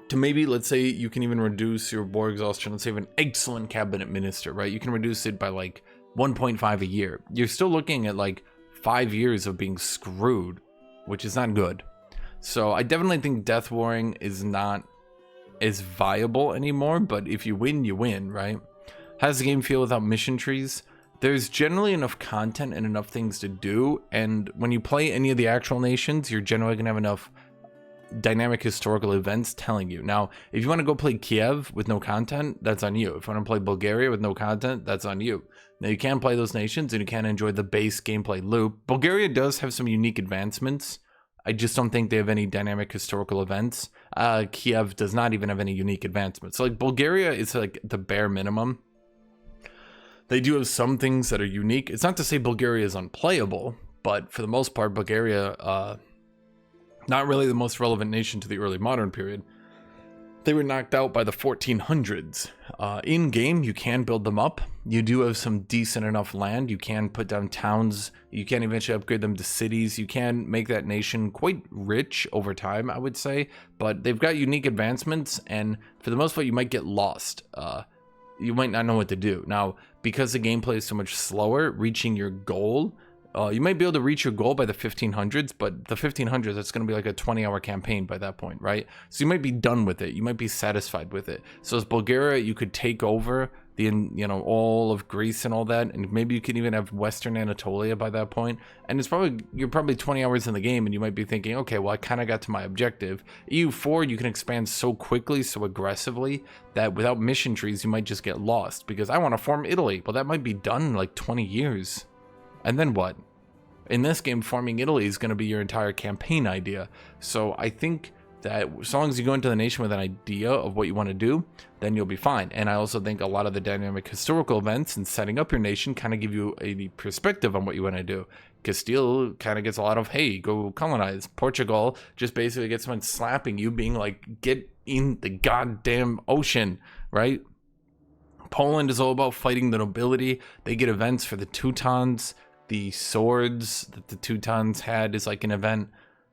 to maybe, let's say you can even reduce your war exhaustion. Let's say you have an excellent cabinet minister, right? You can reduce it by like 1.5 a year. You're still looking at like 5 years of being screwed, which is not good. So I definitely think death warring is not as viable anymore, but if you win, right? How does the game feel without mission trees? There's generally enough content and enough things to do, and when you play any of the actual nations, you're generally going to have enough dynamic historical events telling you. Now, if you want to go play Kiev with no content, that's on you. If you want to play Bulgaria with no content, that's on you. Now, you can play those nations, and you can enjoy the base gameplay loop. Bulgaria does have some unique advancements. I just don't think they have any dynamic historical events. Kiev does not even have any unique advancements. So, like, Bulgaria is like the bare minimum. They do have some things that are unique. It's not to say Bulgaria is unplayable, but for the most part, Bulgaria, not really the most relevant nation to the early modern period. they were knocked out by the 1400s. In game, you can build them up. You do have some decent enough land. You can put down towns. You can eventually upgrade them to cities. You can make that nation quite rich over time, I would say. But they've got unique advancements, and for the most part, you might get lost. You might not know what to do. Now, because the gameplay is so much slower, reaching your goal, you might be able to reach your goal by the 1500s, but the 1500s, it's going to be like a 20-hour campaign by that point, right? So you might be done with it. You might be satisfied with it. So as Bulgaria, you could take over the, you know, all of Greece and all that, and maybe you can even have Western Anatolia by that point. And it's probably, you're probably 20 hours in the game, and you might be thinking, okay, well, I kind of got to my objective. EU4, you can expand so quickly, so aggressively, that without mission trees, you might just get lost, because I want to form Italy. Well, that might be done in like 20 years. And then what? In this game, forming Italy is going to be your entire campaign idea. So I think that as long as you go into the nation with an idea of what you want to do, then you'll be fine. And I also think a lot of the dynamic historical events and setting up your nation kind of give you a perspective on what you want to do. Castile kind of gets a lot of, hey, go colonize. Portugal just basically gets someone slapping you, being like, get in the goddamn ocean, right? Poland is all about fighting the nobility. They get events for the Teutons. The swords that the Teutons had is like an event.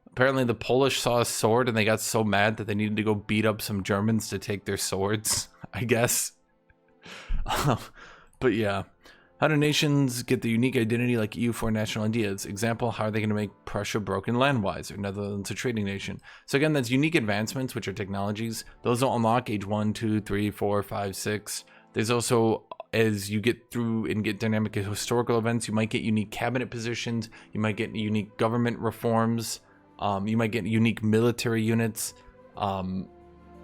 Apparently the Polish saw a sword and they got so mad that they needed to go beat up some Germans to take their swords, I guess. But yeah. How do nations get the unique identity like EU4 national ideas? Example, how are they going to make Prussia broken landwise or Netherlands a trading nation? So again, that's unique advancements, which are technologies. Those will unlock age 1, 2, 3, 4, 5, 6. There's also, as you get through and get dynamic historical events, you might get unique cabinet positions, you might get unique government reforms, you might get unique military units.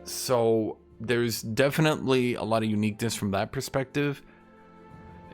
So there's definitely a lot of uniqueness from that perspective.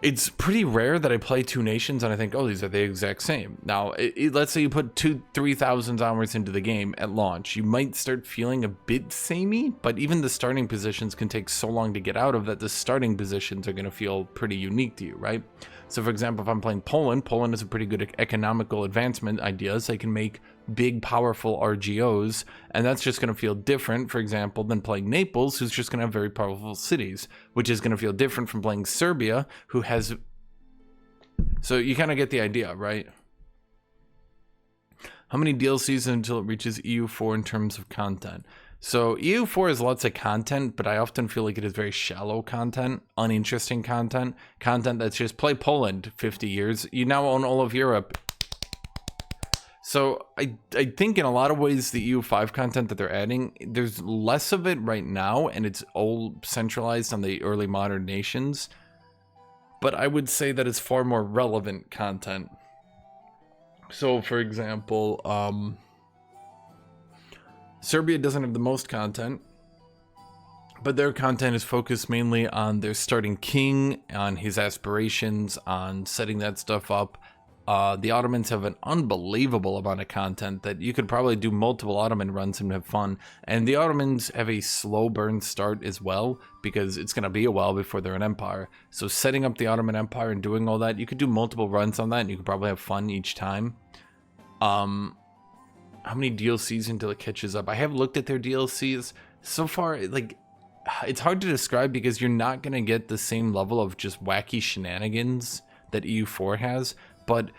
It's pretty rare that I play two nations and I think, oh, these are the exact same. Now, let's say you put 3,000 hours into the game at launch. You might start feeling a bit samey, but even the starting positions can take so long to get out of that the starting positions are going to feel pretty unique to you, right? So, for example, if I'm playing Poland, Poland is a pretty good economical advancement ideas. They can make big, powerful RGOs, and that's just going to feel different, for example, than playing Naples, who's just going to have very powerful cities, which is going to feel different from playing Serbia, who has... So you kind of get the idea, right? How many DLCs until it reaches EU4 in terms of content? So EU4 has lots of content, but I often feel like it is very shallow content, uninteresting content that's just play Poland 50 years. You now own all of Europe. So I think in a lot of ways the EU5 content that they're adding, there's less of it right now, and it's all centralized on the early modern nations. But I would say that it's far more relevant content. So for example, Serbia doesn't have the most content, but their content is focused mainly on their starting king, on his aspirations, on setting that stuff up. The Ottomans have an unbelievable amount of content that you could probably do multiple Ottoman runs and have fun. And the Ottomans have a slow burn start as well, because it's going to be a while before they're an empire. So setting up the Ottoman Empire and doing all that, you could do multiple runs on that and you could probably have fun each time. How many DLCs until it catches up? I have looked at their DLCs. So far, like, it's hard to describe because you're not going to get the same level of just wacky shenanigans that EU4 has. But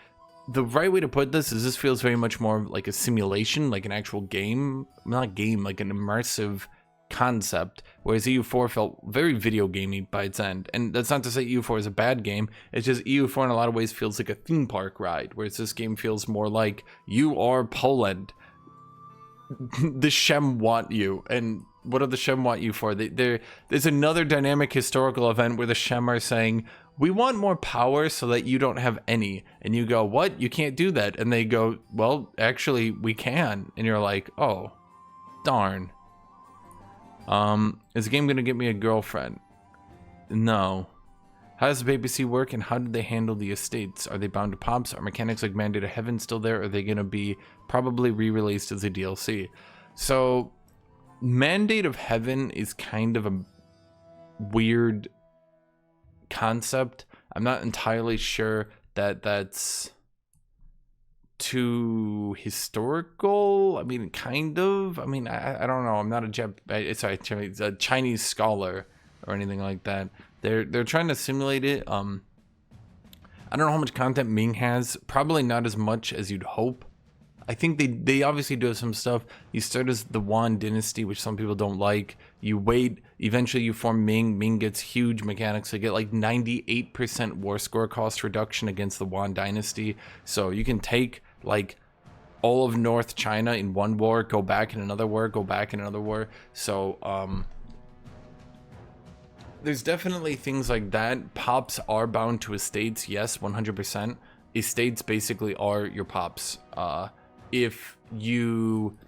the right way to put this is this feels very much more like a simulation, like an actual game, not game, like an immersive concept, whereas EU4 felt very video gamey by its end. And that's not to say EU4 is a bad game, it's just EU4 in a lot of ways feels like a theme park ride, whereas this game feels more like you are Poland. The Shem want you, and what do the Shem want you for? There's another dynamic historical event where the Shem are saying, we want more power so that you don't have any. And you go, what? You can't do that. And they go, well, actually, we can. And you're like, oh, darn. Is the game going to get me a girlfriend? No. How does the papacy work, and how did they handle the estates? Are they bound to pops? Are mechanics like Mandate of Heaven still there? Or are they going to be probably re-released as a DLC? So, Mandate of Heaven is kind of a weird concept. I'm not entirely sure that that's too historical. I mean, kind of. I mean, I don't know. I'm not a Chinese scholar or anything like that. They're trying to simulate it. I don't know how much content Ming has. Probably not as much as you'd hope. I think they obviously do some stuff. You start as the Yuan dynasty, which some people don't like. You wait. Eventually you form Ming. Ming gets huge mechanics. They get like 98% war score cost reduction against the Yuan dynasty. So you can take like all of North China in one war, go back in another war, go back in another war. So there's definitely things like that. Pops are bound to estates, yes, 100%. Estates basically are your pops. If you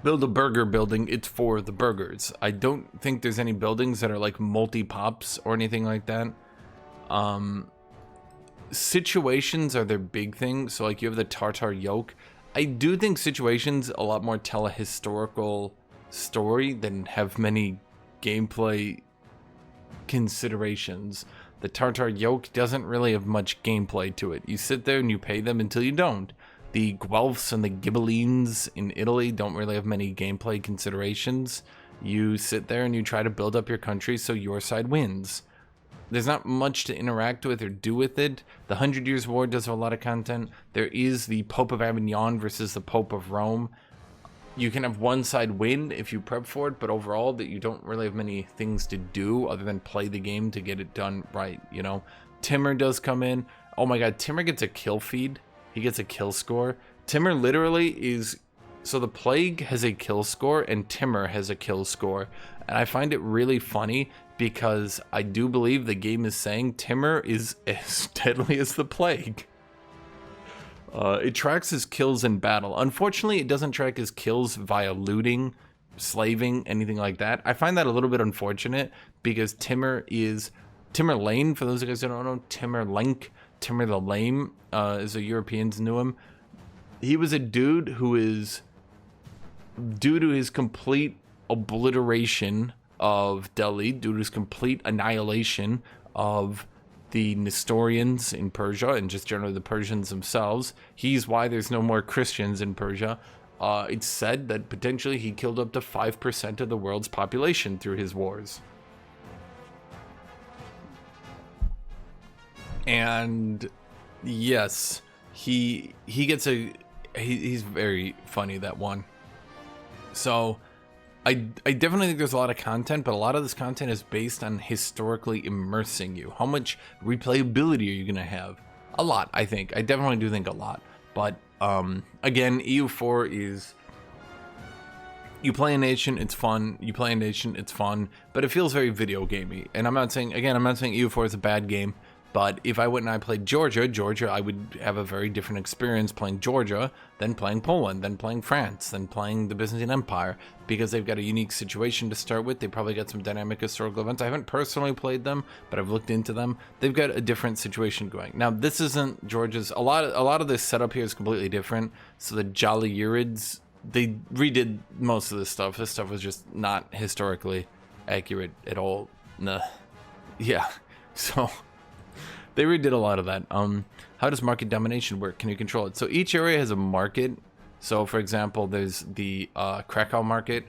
build a burger building, it's for the burgers. I don't think there's any buildings that are like multi-pops or anything like that. Situations are their big thing. So like you have the Tartar yoke. I do think situations a lot more tell a historical story than have many gameplay considerations. The Tartar yoke doesn't really have much gameplay to it. You sit there and you pay them until you don't. The Guelphs and the Ghibellines in Italy don't really have many gameplay considerations. You sit there and you try to build up your country so your side wins. There's not much to interact with or do with it. The 100 Years' War does have a lot of content. There is the Pope of Avignon versus the Pope of Rome. You can have one side win if you prep for it, but overall that you don't really have many things to do other than play the game to get it done right, you know? Timur does come in. Oh my god, Timur gets a kill feed. He gets a kill score. Timur literally is... So the Plague has a kill score and Timur has a kill score. And I find it really funny because I do believe the game is saying Timur is as deadly as the Plague. It tracks his kills in battle. Unfortunately, it doesn't track his kills via looting, slaving, anything like that. I find that a little bit unfortunate because Timur Lane, for those of you guys who don't know, Timur the Lame, as the Europeans knew him. He was a dude who is, due to his complete obliteration of Delhi, due to his complete annihilation of the Nestorians in Persia and just generally the Persians themselves. He's why there's no more Christians in Persia. It's said that potentially he killed up to 5% of the world's population through his wars. And yes, he gets he's very funny, that one. So I definitely think there's a lot of content, but a lot of this content is based on historically immersing you. How much replayability are you going to have? A lot, I think. I definitely do think a lot. But again, EU4 is... You play a nation, it's fun. You play a nation, it's fun. But it feels very video gamey. And I'm not saying EU4 is a bad game. But if I went and I played Georgia, I would have a very different experience playing Georgia than playing Poland, than playing France, than playing the Byzantine Empire, because they've got a unique situation to start with. They probably got some dynamic historical events. I haven't personally played them, but I've looked into them. They've got a different situation going. Now, this isn't Georgia's. A lot of this setup here is completely different. So the Jalayirids, they redid most of this stuff. This stuff was just not historically accurate at all. Nah. Yeah. So... They redid a lot of that. How does market domination work? Can you control it? So each area has a market. So for example, there's the Krakow market.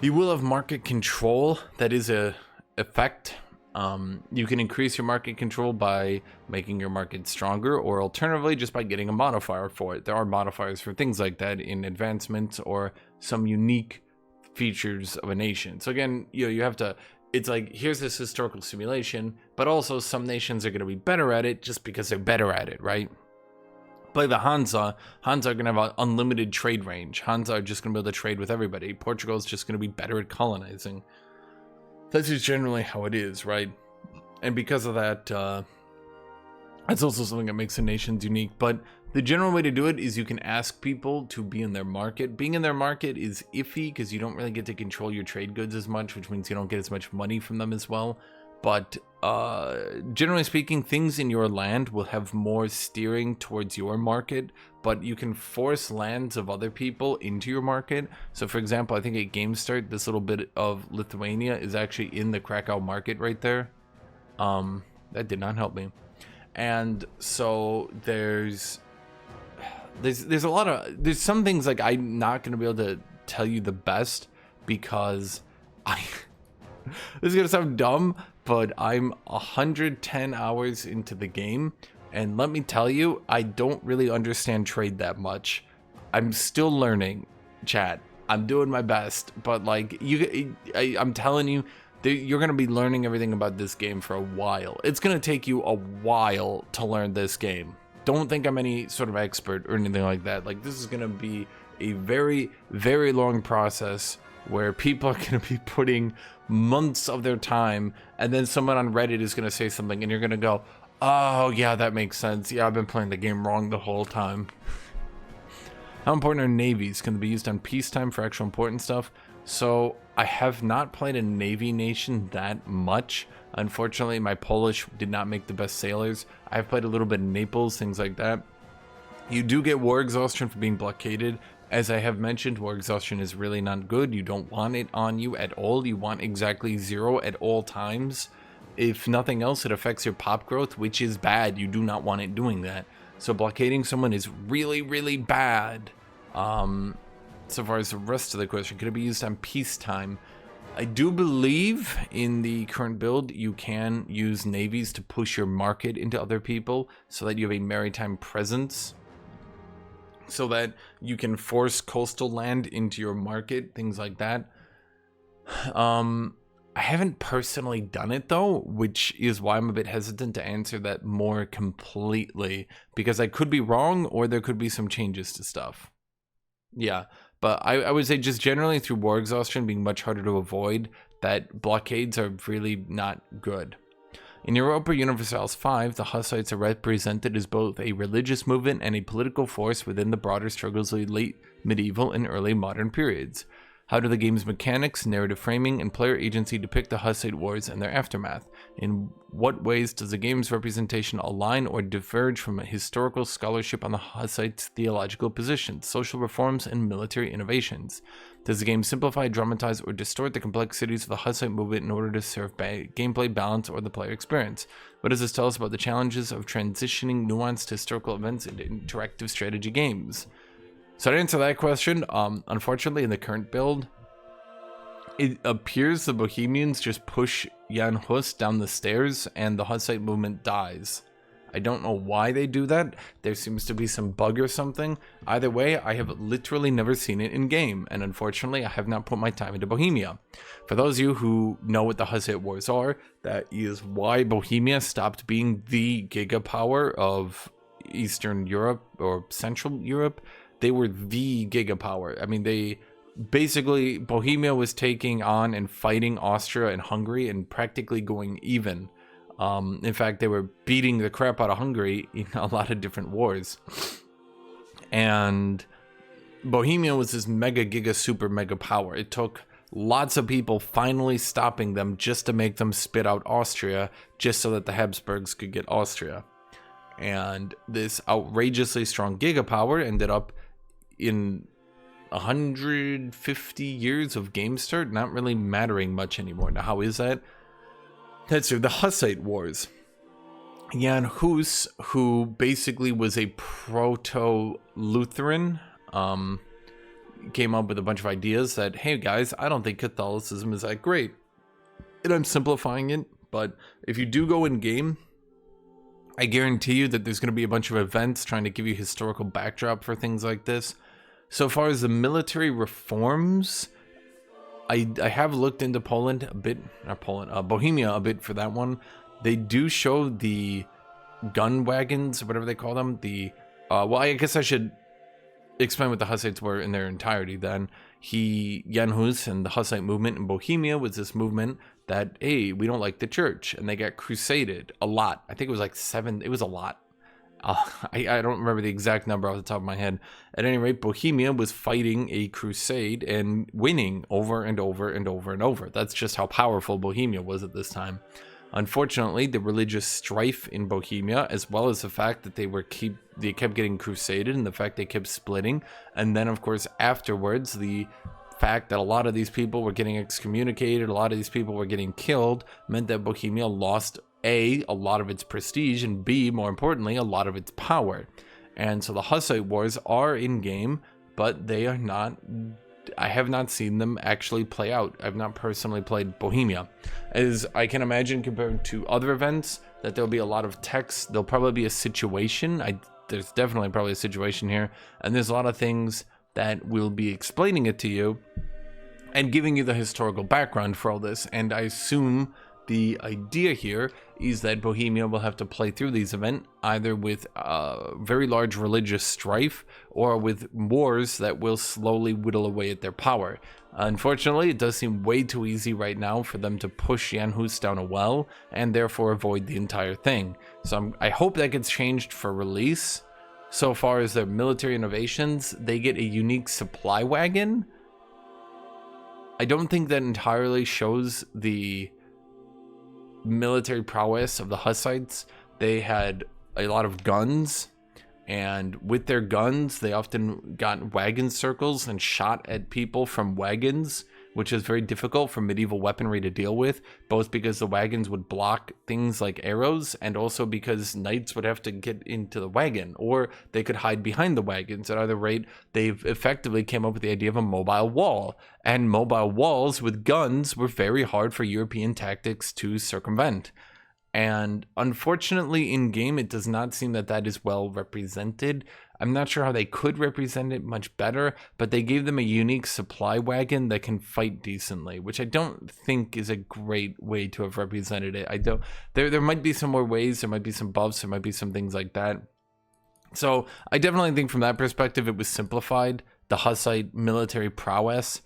You will have market control. That is a effect. You can increase your market control by making your market stronger, or alternatively just by getting a modifier for it. There are modifiers for things like that in advancements or some unique features of a nation. So again, you have to... It's like, here's this historical simulation, but also some nations are going to be better at it just because they're better at it, right? Play the Hansa. Hansa are going to have an unlimited trade range. Hansa are just going to be able to trade with everybody. Portugal is just going to be better at colonizing. That's just generally how it is, right? And because of that, that's also something that makes the nations unique. But the general way to do it is you can ask people to be in their market. Being in their market is iffy because you don't really get to control your trade goods as much, which means you don't get as much money from them as well. But generally speaking, things in your land will have more steering towards your market, but you can force lands of other people into your market. So for example, I think at Game Start, this little bit of Lithuania is actually in the Krakow market right there. That did not help me. And so there's there's a lot of, there's some things like I'm not going to be able to tell you the best because this is going to sound dumb, but I'm 110 hours into the game. And let me tell you, I don't really understand trade that much. I'm still learning, chat. I'm doing my best, but like I'm telling you, you're going to be learning everything about this game for a while. It's going to take you a while to learn this game. Don't think I'm any sort of expert or anything like that. Like, this is going to be a very, very long process where people are going to be putting months of their time, and then someone on Reddit is going to say something and you're going to go, oh yeah, that makes sense. Yeah, I've been playing the game wrong the whole time. How important are navies? Can they be used on peacetime for actual important stuff? So I have not played a navy nation that much. Unfortunately, my Polish did not make the best sailors. I've played a little bit in Naples, things like that. You do get war exhaustion for being blockaded. As I have mentioned, war exhaustion is really not good. You don't want it on you at all. You want exactly 0 at all times. If nothing else, it affects your pop growth, which is bad. You do not want it doing that. So blockading someone is really, really bad. So far as the rest of the question, could it be used on peacetime? I do believe in the current build, you can use navies to push your market into other people so that you have a maritime presence. So that you can force coastal land into your market, things like that. I haven't personally done it though, which is why I'm a bit hesitant to answer that more completely, because I could be wrong or there could be some changes to stuff. Yeah, but I would say just generally through war exhaustion being much harder to avoid, that blockades are really not good. In Europa Universalis 5, the Hussites are represented as both a religious movement and a political force within the broader struggles of the late medieval and early modern periods. How do the game's mechanics, narrative framing, and player agency depict the Hussite Wars and their aftermath? In what ways does the game's representation align or diverge from a historical scholarship on the Hussites' theological positions, social reforms, and military innovations? Does the game simplify, dramatize, or distort the complexities of the Hussite movement in order to serve gameplay balance or the player experience? What does this tell us about the challenges of transitioning nuanced historical events into interactive strategy games? So to answer that question, unfortunately in the current build, it appears the Bohemians just push Jan Hus down the stairs and the Hussite movement dies. I don't know why they do that. There seems to be some bug or something. Either way, I have literally never seen it in game, and unfortunately I have not put my time into Bohemia. For those of you who know what the Hussite Wars are, that is why Bohemia stopped being the gigapower of Eastern Europe or Central Europe. They were the gigapower. I mean, they basically, Bohemia was taking on and fighting Austria and Hungary and practically going even. In fact, they were beating the crap out of Hungary in a lot of different wars. And Bohemia was this mega giga super mega power. It took lots of people finally stopping them just to make them spit out Austria, just so that the Habsburgs could get Austria. And this outrageously strong gigapower ended up in 150 years of game start not really mattering much anymore. Now, how is that? That's the Hussite Wars. Jan Hus, who basically was a proto-Lutheran, came up with a bunch of ideas that, hey guys, I don't think Catholicism is that great. And I'm simplifying it, but if you do go in game, I guarantee you that there's going to be a bunch of events trying to give you historical backdrop for things like this. So far as the military reforms, I have looked into Poland a bit, not Poland, Bohemia a bit for that one. They do show the gun wagons, whatever they call them. Well, I guess I should explain what the Hussites were in their entirety then. Jan Hus and the Hussite movement in Bohemia was this movement that, hey, we don't like the church. And they got crusaded a lot. I think it was like 7, it was a lot. I don't remember the exact number off the top of my head. At any rate, Bohemia was fighting a crusade and winning over and over and over and over. That's just how powerful Bohemia was at this time. Unfortunately, the religious strife in Bohemia, as well as the fact that they kept getting crusaded and the fact they kept splitting, and then of course afterwards the fact that a lot of these people were getting excommunicated, a lot of these people were getting killed, meant that Bohemia lost a lot of its prestige, and B, more importantly, a lot of its power. And so the Hussite Wars are in game, but they are not, I have not seen them actually play out. I've not personally played Bohemia. As I can imagine, compared to other events, that there'll be a lot of text. There'll probably be a situation. There's definitely probably a situation here, and there's a lot of things that will be explaining it to you and giving you the historical background for all this. And I assume the idea here is that Bohemia will have to play through these events either with very large religious strife or with wars that will slowly whittle away at their power. Unfortunately, it does seem way too easy right now for them to push Jan Hus down a well and therefore avoid the entire thing. So I hope that gets changed for release. So far as their military innovations, they get a unique supply wagon. I don't think that entirely shows the military prowess of the Hussites. They had a lot of guns, and with their guns they often got wagon circles and shot at people from wagons, which is very difficult for medieval weaponry to deal with, both because the wagons would block things like arrows and also because knights would have to get into the wagon, or they could hide behind the wagons. At either rate, they've effectively came up with the idea of a mobile wall, and mobile walls with guns were very hard for European tactics to circumvent. And unfortunately in game it does not seem that that is well represented. I'm not sure how they could represent it much better, but they gave them a unique supply wagon that can fight decently, which I don't think is a great way to have represented it. There might be some more ways, there might be some buffs, there might be some things like that. So I definitely think from that perspective it was simplified, the Hussite military prowess.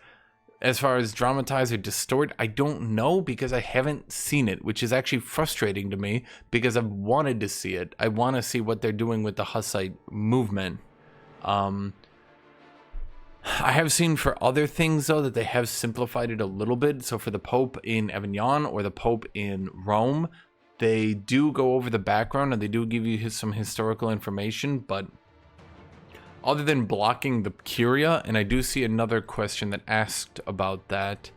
As far as dramatize or distort, I don't know because I haven't seen it, which is actually frustrating to me because I've wanted to see it. I want to see what they're doing with the Hussite movement. I have seen for other things, though, that they have simplified it a little bit. So for the Pope in Avignon or the Pope in Rome, they do go over the background and they do give you some historical information, but other than blocking the Curia, and I do see another question that asked about that.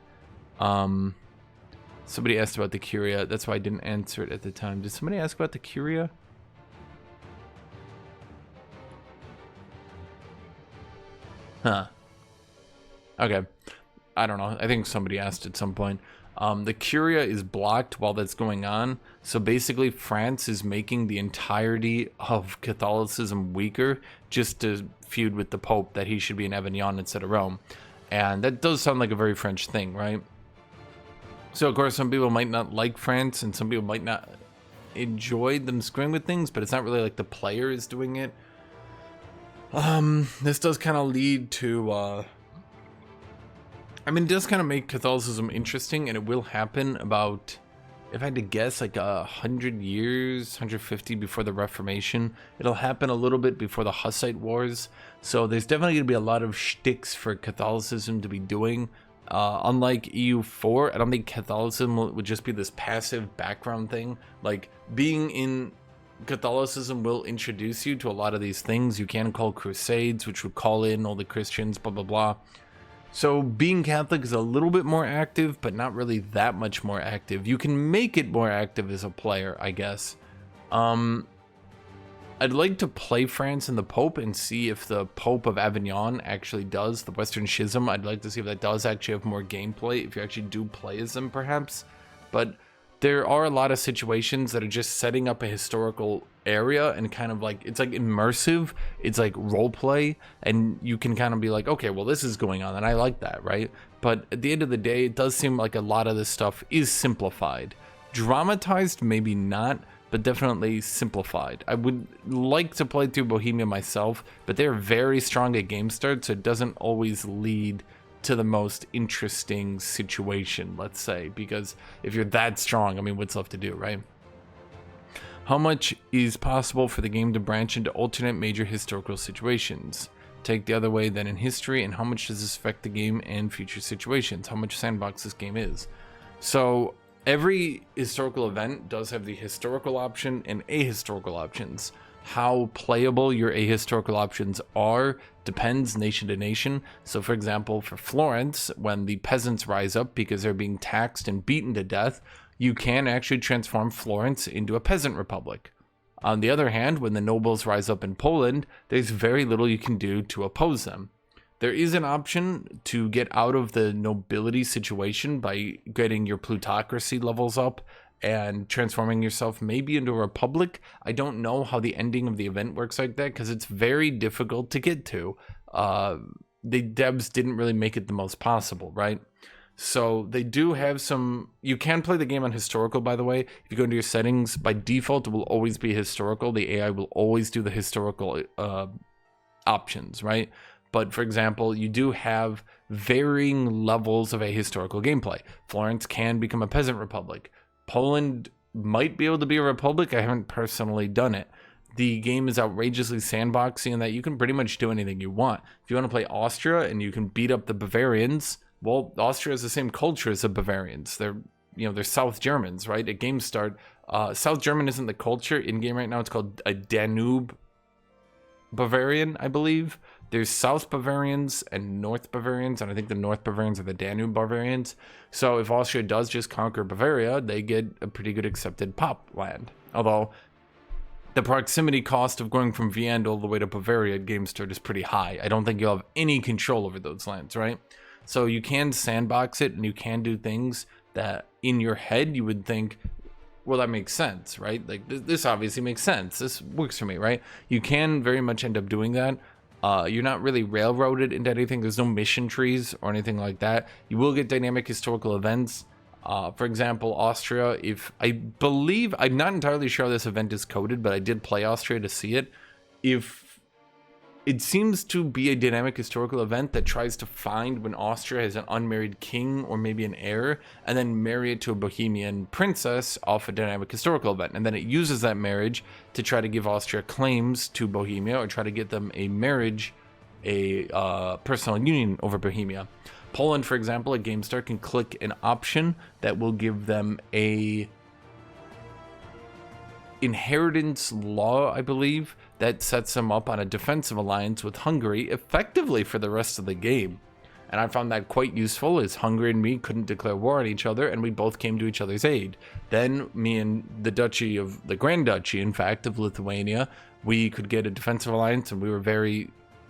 Somebody asked about the Curia. That's why I didn't answer it at the time. Did somebody ask about the Curia? Huh. Okay. I don't know. I think somebody asked at some point. The Curia is blocked while that's going on. So basically France is making the entirety of Catholicism weaker just to feud with the Pope that he should be in Avignon instead of Rome. And that does sound like a very French thing, right? So of course some people might not like France and some people might not enjoy them screwing with things, but it's not really like the player is doing it. This does kind of lead to I mean, it does kind of make Catholicism interesting, and it will happen about, if I had to guess, like 100 years, 150 before the Reformation. It'll happen a little bit before the Hussite Wars. So there's definitely going to be a lot of shticks for Catholicism to be doing. Unlike EU4, I don't think Catholicism would just be this passive background thing. Like, being in Catholicism will introduce you to a lot of these things. You can call crusades, which would call in all the Christians, blah, blah, blah. So being Catholic is a little bit more active, but not really that much more active. You can make it more active as a player, I guess. I'd like to play France and the Pope and see if the Pope of Avignon actually does the Western Schism. I'd like to see if that does actually have more gameplay, if you actually do play as them perhaps. But there are a lot of situations that are just setting up a historical area and kind of like, it's like immersive, it's like role play, and you can kind of be like, okay, well, this is going on, and I like that, right? But at the end of the day, it does seem like a lot of this stuff is simplified. Dramatized, maybe not, but definitely simplified. I would like to play through Bohemia myself, but they're very strong at game start, so it doesn't always lead to the most interesting situation, let's say, because if you're that strong, I mean, what's left to do, right? How much is possible for the game to branch into alternate major historical situations? Take the other way than in history, and how much does this affect the game and future situations? How much sandbox this game is? So every historical event does have the historical option and ahistorical options. How playable your ahistorical options are depends nation to nation. So for example, for Florence, when the peasants rise up because they're being taxed and beaten to death, you can actually transform Florence into a peasant republic. On the other hand, when the nobles rise up in Poland, there's very little you can do to oppose them. There is an option to get out of the nobility situation by getting your plutocracy levels up and transforming yourself maybe into a republic. I don't know how the ending of the event works like that because it's very difficult to get to. The devs didn't really make it the most possible, right? So they do have some. You can play the game on historical, by the way. If you go into your settings, by default, it will always be historical. The AI will always do the historical options, right? But for example, you do have varying levels of a historical gameplay. Florence can become a peasant republic. Poland might be able to be a republic. I haven't personally done it. The game is outrageously sandboxy in that you can pretty much do anything you want. If you want to play Austria and you can beat up the Bavarians, well, Austria has the same culture as the Bavarians. They're South Germans, right? At game start, South German isn't the culture in game right now. It's called a Danube Bavarian, I believe. There's South Bavarians and North Bavarians, and I think the North Bavarians are the Danube Bavarians. So if Austria does just conquer Bavaria, they get a pretty good accepted pop land. Although the proximity cost of going from Vienna all the way to Bavaria at game start is pretty high. I don't think you'll have any control over those lands, right? So you can sandbox it, and you can do things that in your head you would think, well, that makes sense, right? Like this obviously makes sense. This works for me, right? You can very much end up doing that. You're not really railroaded into anything. There's no mission trees or anything like that. You will get dynamic historical events. For example, Austria, I believe, I'm not entirely sure how this event is coded, but I did play Austria to see it. If it seems to be a dynamic historical event that tries to find when Austria has an unmarried king or maybe an heir, and then marry it to a Bohemian princess off a dynamic historical event. And then it uses that marriage to try to give Austria claims to Bohemia or try to get them a marriage, a personal union over Bohemia. Poland, for example, at GameStart can click an option that will give them a inheritance law, I believe, that sets them up on a defensive alliance with Hungary effectively for the rest of the game. And I found that quite useful, as Hungary and me couldn't declare war on each other, and we both came to each other's aid. Then me and the Duchy of the Grand Duchy, in fact, of Lithuania, we could get a defensive alliance, and we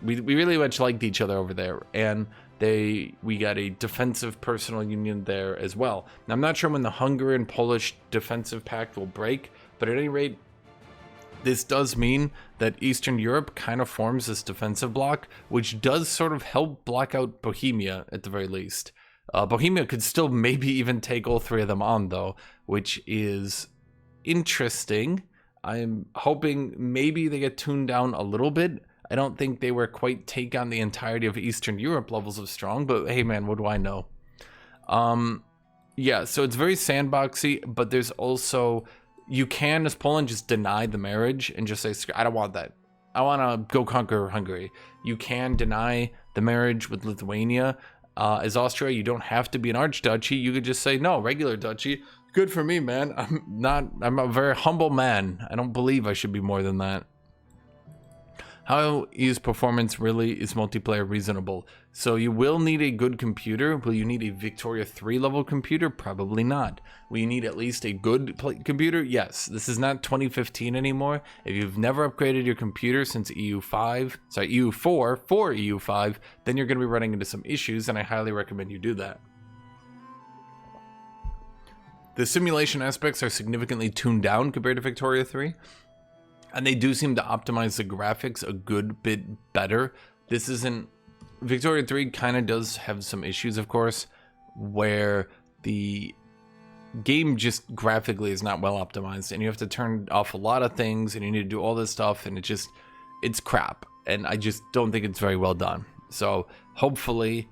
really much liked each other over there. And we got a defensive personal union there as well. Now, I'm not sure when the Hungarian Polish defensive pact will break, but at any rate, this does mean that Eastern Europe kind of forms this defensive bloc, which does sort of help block out Bohemia at the very least. Bohemia could still maybe even take all three of them on, though, which is interesting. I'm hoping maybe they get tuned down a little bit. I don't think they were quite take on the entirety of Eastern Europe levels of strong, but hey man, what do I know? Yeah, so it's very sandboxy, but there's also, you can, as Poland, just deny the marriage and just say, I don't want that. I want to go conquer Hungary. You can deny the marriage with Lithuania. As Austria, you don't have to be an archduchy. You could just say, no, regular duchy. Good for me, man. I'm a very humble man. I don't believe I should be more than that. How is performance really? Is multiplayer reasonable? So you will need a good computer. Will you need a Victoria 3 level computer? Probably not. Will you need at least a good computer? Yes. This is not 2015 anymore. If you've never upgraded your computer since EU4 for EU5, then you're going to be running into some issues, and I highly recommend you do that. The simulation aspects are significantly tuned down compared to Victoria 3. And they do seem to optimize the graphics a good bit better. This isn't... Victoria 3 kind of does have some issues, of course, where the game just graphically is not well optimized, and you have to turn off a lot of things, and you need to do all this stuff, and it's crap. And I just don't think it's very well done. So hopefully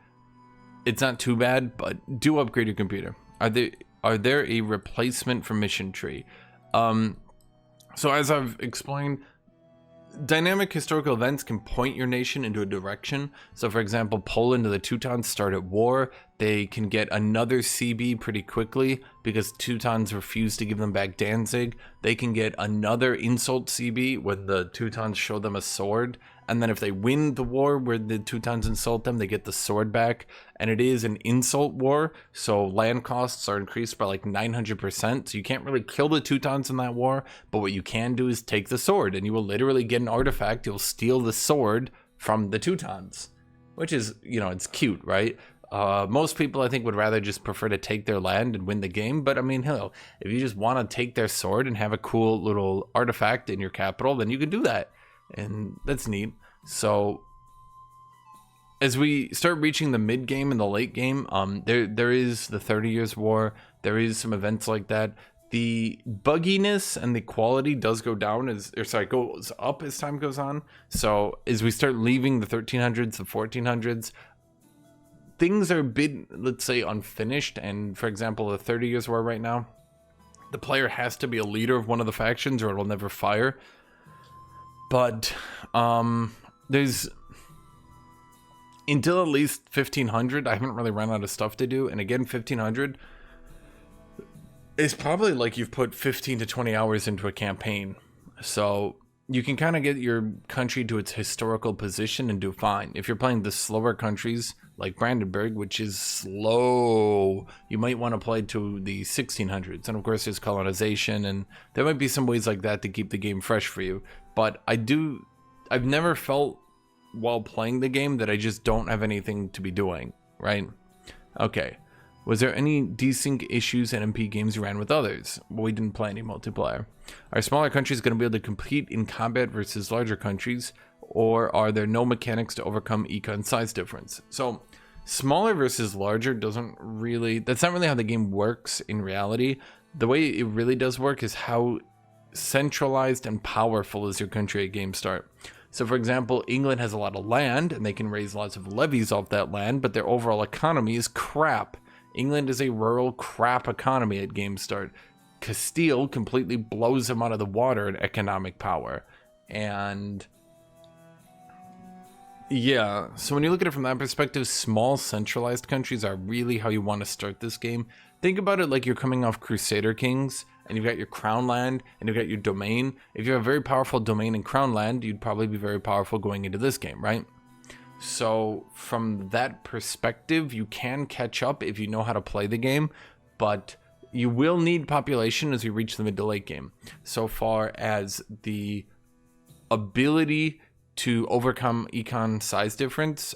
it's not too bad, but do upgrade your computer. Are there a replacement for mission tree? So as I've explained, dynamic historical events can point your nation into a direction. So for example, Poland and the Teutons start at war. they can get another CB pretty quickly because Teutons refuse to give them back Danzig. They can get another insult CB when the Teutons show them a sword. And then if they win the war where the Teutons insult them, they get the sword back. And it is an insult war, so land costs are increased by like 900%. So you can't really kill the Teutons in that war, but what you can do is take the sword, and you will literally get an artifact. You'll steal the sword from the Teutons, which is, you know, it's cute, right? Most people, I think, would rather just prefer to take their land and win the game. But I mean, hell, if you just want to take their sword and have a cool little artifact in your capital, then you can do that. And that's neat. So as we start reaching the mid game and the late game, there is the 30 Years War. There is some events like that. The bugginess and the quality does go down goes up as time goes on. So as we start leaving the 1300s, the 1400s, things are a bit, let's say, unfinished. And for example, the 30 Years War right now, the player has to be a leader of one of the factions or it will never fire. But there's, until at least 1500, I haven't really run out of stuff to do. And again, 1500 is probably like you've put 15 to 20 hours into a campaign. So you can kind of get your country to its historical position and do fine. If you're playing the slower countries like Brandenburg, which is slow, you might want to play to the 1600s. And of course there's colonization, and there might be some ways like that to keep the game fresh for you. But I've never felt while playing the game that I just don't have anything to be doing, right? Okay. Was there any desync issues in MP games you ran with others? Well, we didn't play any multiplayer. Are smaller countries going to be able to compete in combat versus larger countries? Or are there no mechanics to overcome econ size difference? So smaller versus larger that's not really how the game works in reality. The way it really does work is how centralized and powerful is your country at game start. So for example, England has a lot of land and they can raise lots of levies off that land, but their overall economy is crap. England is a rural crap economy at game start. Castile completely blows them out of the water in economic power. And yeah, so when you look at it from that perspective, small centralized countries are really how you want to start this game. Think about it like you're coming off Crusader Kings and you've got your crown land and you've got your domain. If you have a very powerful domain and crown land, you'd probably be very powerful going into this game, right? So from that perspective, you can catch up if you know how to play the game, but you will need population as you reach the mid to late game. So far as the ability to overcome econ size difference,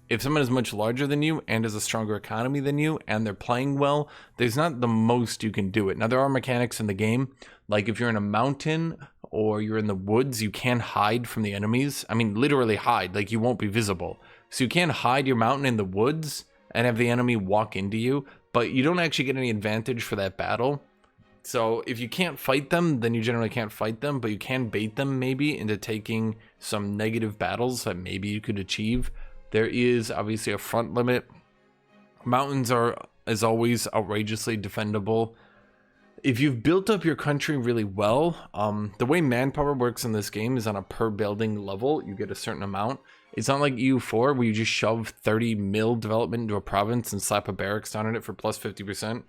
if someone is much larger than you and has a stronger economy than you and they're playing well, there's not the most you can do it. Now, there are mechanics in the game, like if you're in a mountain or you're in the woods, you can hide from the enemies. I mean, literally hide, like you won't be visible. So you can hide your mountain in the woods and have the enemy walk into you, but you don't actually get any advantage for that battle. So if you can't fight them, then you generally can't fight them, but you can bait them maybe into taking some negative battles that maybe you could achieve. There is obviously a front limit. Mountains are, as always, outrageously defendable. If you've built up your country really well, the way manpower works in this game is on a per building level. You get a certain amount. It's not like EU4 where you just shove 30 mil development into a province and slap a barracks down on it for plus 50%.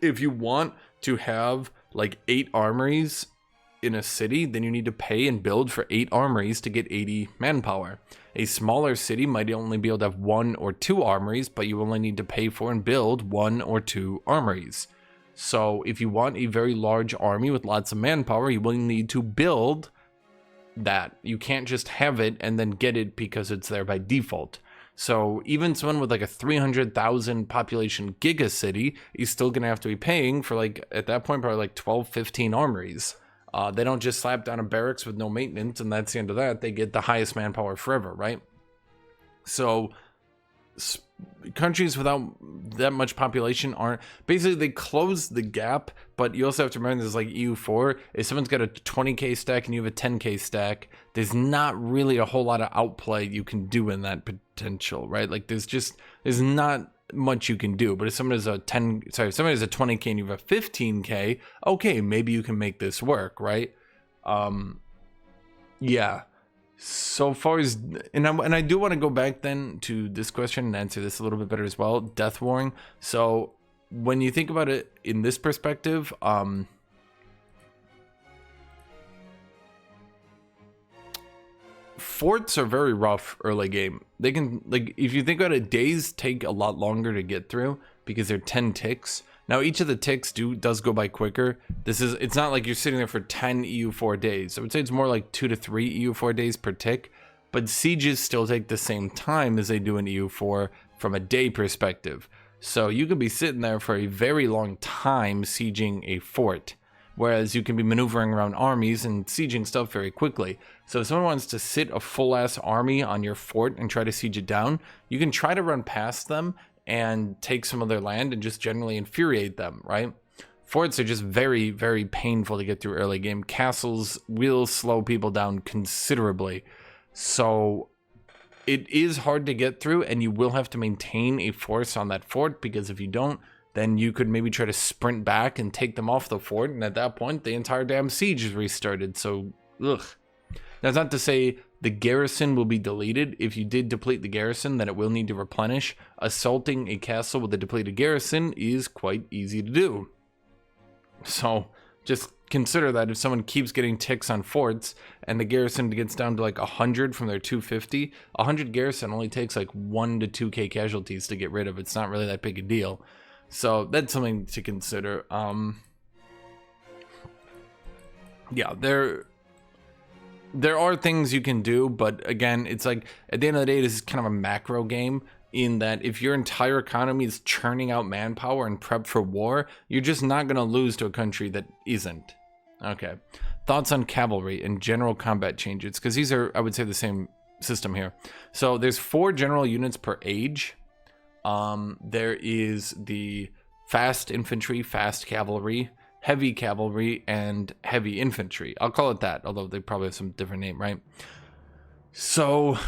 If you want to have like 8 armories in a city, then you need to pay and build for 8 armories to get 80 manpower. A smaller city might only be able to have 1 or 2 armories, but you only need to pay for and build 1 or 2 armories. So if you want a very large army with lots of manpower, you will need to build that. You can't just have it and then get it because it's there by default. So even someone with like a 300,000 population giga city is still going to have to be paying for, like, at that point, probably like 12, 15 armories. They don't just slap down a barracks with no maintenance and that's the end of that. They get the highest manpower forever, right? So countries without that much population aren't, basically they close the gap, but you also have to remember there's like EU4. If someone's got a 20k stack and you have a 10k stack, there's not really a whole lot of outplay you can do in that potential, right? Like there's not much you can do. But if someone is a 20k and you have a 15k, okay, maybe you can make this work, right? Yeah. So far as, and I do want to go back then to this question and answer this a little bit better as well. Death warring. So when you think about it in this perspective, forts are very rough early game. They can, like, if you think about it, days take a lot longer to get through because they're 10 ticks. Now each of the ticks does go by quicker. It's not like you're sitting there for 10 EU4 days. I would say it's more like 2 to 3 EU4 days per tick, but sieges still take the same time as they do in EU4 from a day perspective. So you could be sitting there for a very long time sieging a fort, whereas you can be maneuvering around armies and sieging stuff very quickly. So if someone wants to sit a full-ass army on your fort and try to siege it down, you can try to run past them and take some of their land and just generally infuriate them, right? Forts are just very, very painful to get through early game. Castles will slow people down considerably. So it is hard to get through, and you will have to maintain a force on that fort, because if you don't, then you could maybe try to sprint back and take them off the fort, and at that point, the entire damn siege is restarted. So, ugh. That's not to say the garrison will be deleted. If you did deplete the garrison, then it will need to replenish. Assaulting a castle with a depleted garrison is quite easy to do. So just consider that if someone keeps getting ticks on forts and the garrison gets down to like 100 from their 250, 100 garrison only takes like 1 to 2k casualties to get rid of. It's not really that big a deal. So that's something to consider. Yeah, there are things you can do, but again, it's like at the end of the day, this is kind of a macro game, in that if your entire economy is churning out manpower and prep for war, you're just not going to lose to a country that isn't. Okay. Thoughts on cavalry and general combat changes, because these are, I would say, the same system here. So there's 4 general units per age. There is the fast infantry, fast cavalry, heavy cavalry, and heavy infantry. I'll call it that, although they probably have some different name, right? So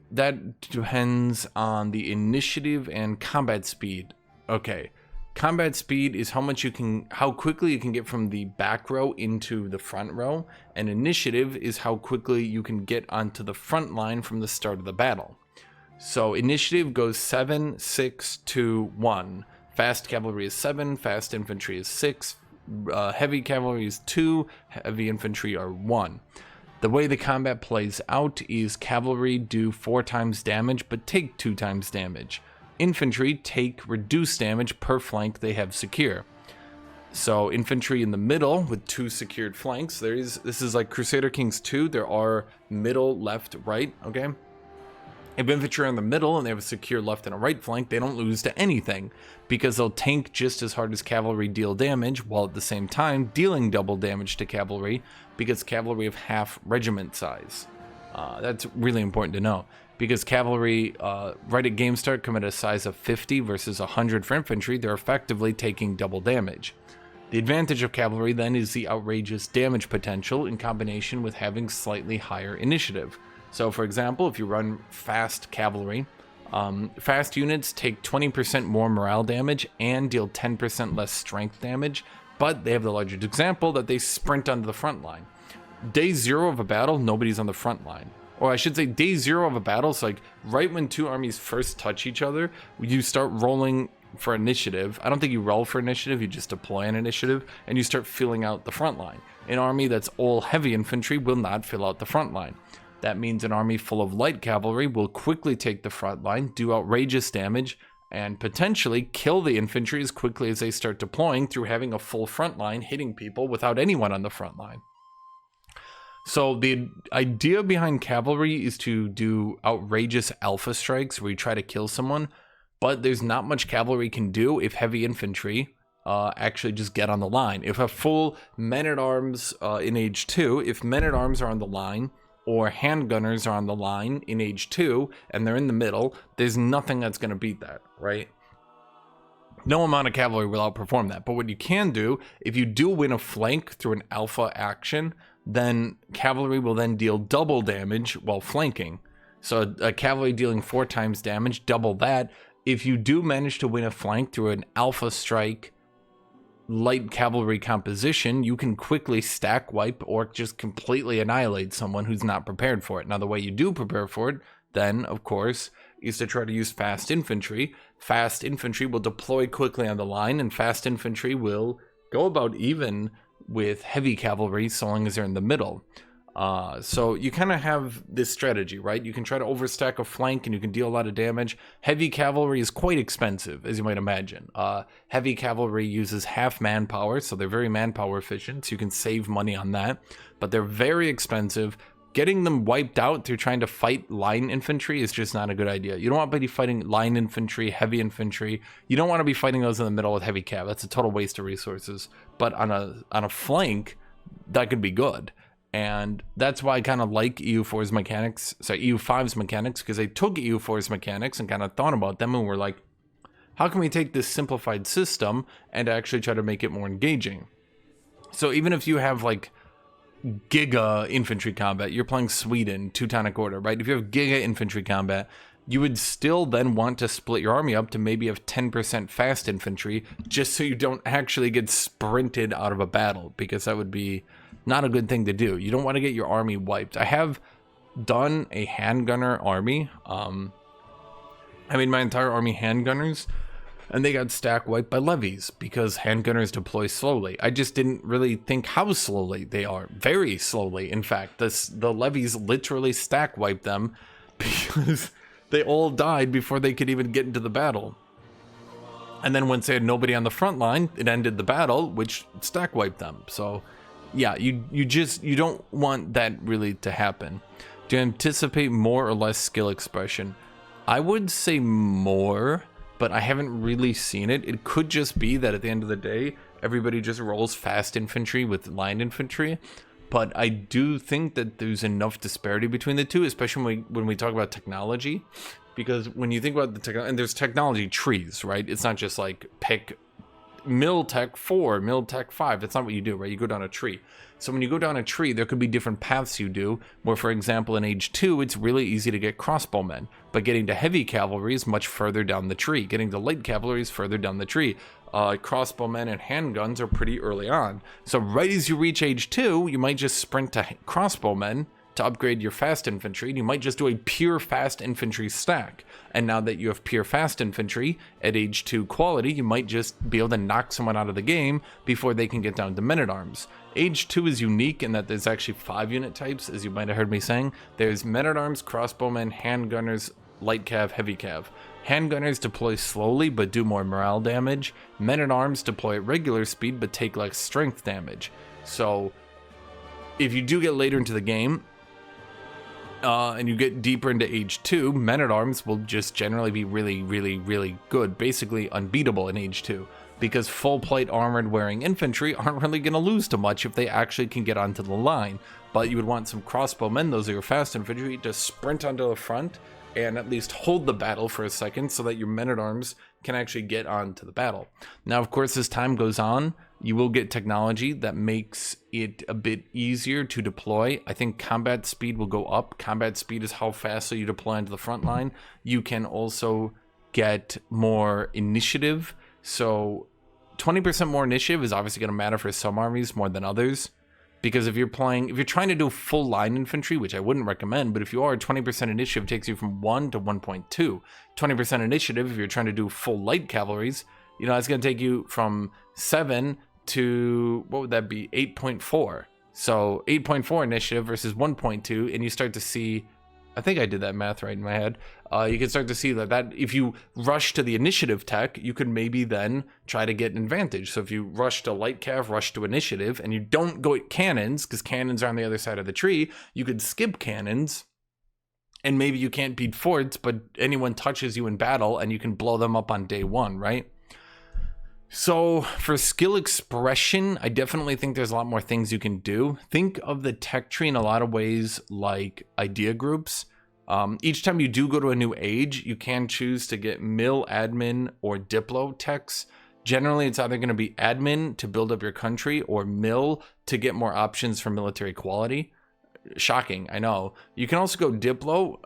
that depends on the initiative and combat speed. Okay, combat speed is how quickly you can get from the back row into the front row, and initiative is how quickly you can get onto the front line from the start of the battle. So initiative goes 7, 6, 2, 1. Fast cavalry is 7, fast infantry is 6, heavy cavalry is 2, heavy infantry are 1. The way the combat plays out is cavalry do 4 times damage but take 2 times damage. Infantry take reduced damage per flank they have secure. So infantry in the middle with 2 secured flanks. This is like Crusader Kings 2. There are middle, left, right, okay? If infantry are in the middle and they have a secure left and a right flank, they don't lose to anything, because they'll tank just as hard as cavalry deal damage, while at the same time dealing double damage to cavalry, because cavalry have half regiment size. That's really important to know, because cavalry right at game start come at a size of 50 versus 100 for infantry. They're effectively taking double damage. The advantage of cavalry then is the outrageous damage potential in combination with having slightly higher initiative. So for example, if you run fast cavalry, fast units take 20% more morale damage and deal 10% less strength damage, but they have the larger example that they sprint onto the front line. Day 0 of a battle, nobody's on the front line. Or I should say day 0 of a battle, so like right when 2 armies first touch each other, you start rolling for initiative. I don't think you roll for initiative, you just deploy an initiative, and you start filling out the front line. An army that's all heavy infantry will not fill out the front line. That means an army full of light cavalry will quickly take the front line, do outrageous damage, and potentially kill the infantry as quickly as they start deploying through having a full front line hitting people without anyone on the front line. So the idea behind cavalry is to do outrageous alpha strikes where you try to kill someone, but there's not much cavalry can do if heavy infantry actually just get on the line. If a full men-at-arms in Age 2, if men-at-arms are on the line, or handgunners are on the line in Age 2, and they're in the middle, there's nothing that's going to beat that, right? No amount of cavalry will outperform that. But what you can do, if you do win a flank through an alpha action, then cavalry will then deal double damage while flanking. So a cavalry dealing 4 times damage, double that. If you do manage to win a flank through an alpha strike light cavalry composition, you can quickly stack wipe or just completely annihilate someone who's not prepared for it. Now, the way you do prepare for it, then, of course, is to try to use fast infantry. Fast infantry will deploy quickly on the line, and fast infantry will go about even with heavy cavalry so long as they're in the middle. So you kind of have this strategy, right? You can try to overstack a flank and you can deal a lot of damage. Heavy cavalry is quite expensive, as you might imagine. Heavy cavalry uses half manpower, so they're very manpower efficient, so you can save money on that. But they're very expensive. Getting them wiped out through trying to fight line infantry is just not a good idea. You don't want to be fighting line infantry, heavy infantry. You don't want to be fighting those in the middle with heavy cav. That's a total waste of resources. But on a flank, that could be good. And that's why I kind of like EU5's mechanics, because they took EU4's mechanics and kind of thought about them and were like, how can we take this simplified system and actually try to make it more engaging? So even if you have like giga infantry combat, you're playing Sweden, Teutonic Order, right? If you have giga infantry combat, you would still then want to split your army up to maybe have 10% fast infantry, just so you don't actually get sprinted out of a battle, because that would be not a good thing to do. You don't want to get your army wiped. I have done a handgunner army. I made my entire army handgunners, and they got stack wiped by levies because handgunners deploy slowly. I just didn't really think how slowly they are. Very slowly, in fact. The levies literally stack wiped them because they all died before they could even get into the battle. And then once they had nobody on the front line, it ended the battle, which stack wiped them. So yeah, you don't want that really to happen. Do you anticipate more or less skill expression? I would say more, but I haven't really seen it. It could just be that at the end of the day, everybody just rolls fast infantry with line infantry. But I do think that there's enough disparity between the two, especially when we talk about technology. Because when you think about the technology, and there's technology trees, right? It's not just like pick Mil Tech 4, Mil Tech 5. That's not what you do, right? You go down a tree. So when you go down a tree, there could be different paths you do, where, for example, in Age 2, it's really easy to get crossbowmen. But getting to heavy cavalry is much further down the tree. Getting to light cavalry is further down the tree. Crossbowmen and handguns are pretty early on. So right as you reach Age 2, you might just sprint to crossbowmen to upgrade your fast infantry, and you might just do a pure fast infantry stack. And now that you have pure fast infantry at Age 2 quality, you might just be able to knock someone out of the game before they can get down to men-at-arms. Age 2 is unique in that there's actually 5 unit types, as you might have heard me saying. There's men-at-arms, crossbowmen, handgunners, light cav, heavy cav. Handgunners deploy slowly but do more morale damage. Men-at-arms deploy at regular speed but take less strength damage. So if you do get later into the game, and you get deeper into Age 2, men-at-arms will just generally be really, really, really good, basically unbeatable in Age 2, because full-plate armored wearing infantry aren't really going to lose too much if they actually can get onto the line. But you would want some crossbowmen, those are your fast infantry, to sprint onto the front and at least hold the battle for a second so that your men-at-arms can actually get onto the battle. Now, of course, as time goes on, you will get technology that makes it a bit easier to deploy. I think combat speed will go up. Combat speed is how fast you deploy into the front line. You can also get more initiative. So 20% more initiative is obviously going to matter for some armies more than others. Because if you're trying to do full line infantry, which I wouldn't recommend, but if you are, 20% initiative takes you from 1 to 1.2. 20% initiative, if you're trying to do full light cavalries, you know, it's going to take you from 7 to, what would that be, 8.4. So 8.4 initiative versus 1.2, and you start to see, I think I did that math right in my head. You can start to see that if you rush to the initiative tech, you could maybe then try to get an advantage. So if you rush to light cav, rush to initiative, and you don't go at cannons, because cannons are on the other side of the tree, you could skip cannons, and maybe you can't beat forts, but anyone touches you in battle, and you can blow them up on day one, right? So for skill expression, I definitely think there's a lot more things you can do. Think of the tech tree in a lot of ways like idea groups. Each time you do go to a new age, you can choose to get mil, admin, or diplo techs. Generally, it's either going to be admin to build up your country or mil to get more options for military quality. Shocking, I know. You can also go diplo.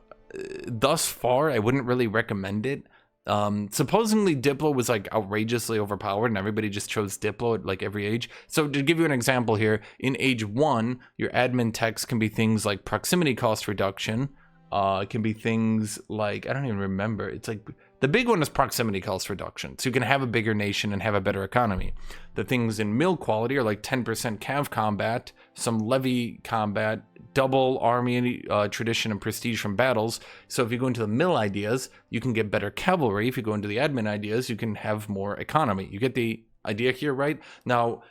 Thus far, I wouldn't really recommend it. Supposedly Diplo was like outrageously overpowered and everybody just chose Diplo at like every age. So to give you an example here, in age 1, your admin techs can be things like proximity cost reduction. It can be things like, I don't even remember. It's like the big one is proximity cost reduction. So you can have a bigger nation and have a better economy. The things in mill quality are like 10% cav combat, some levy combat, double army tradition and prestige from battles. So if you go into the mill ideas, you can get better cavalry. If you go into the admin ideas, you can have more economy. You get the idea here, right? Now,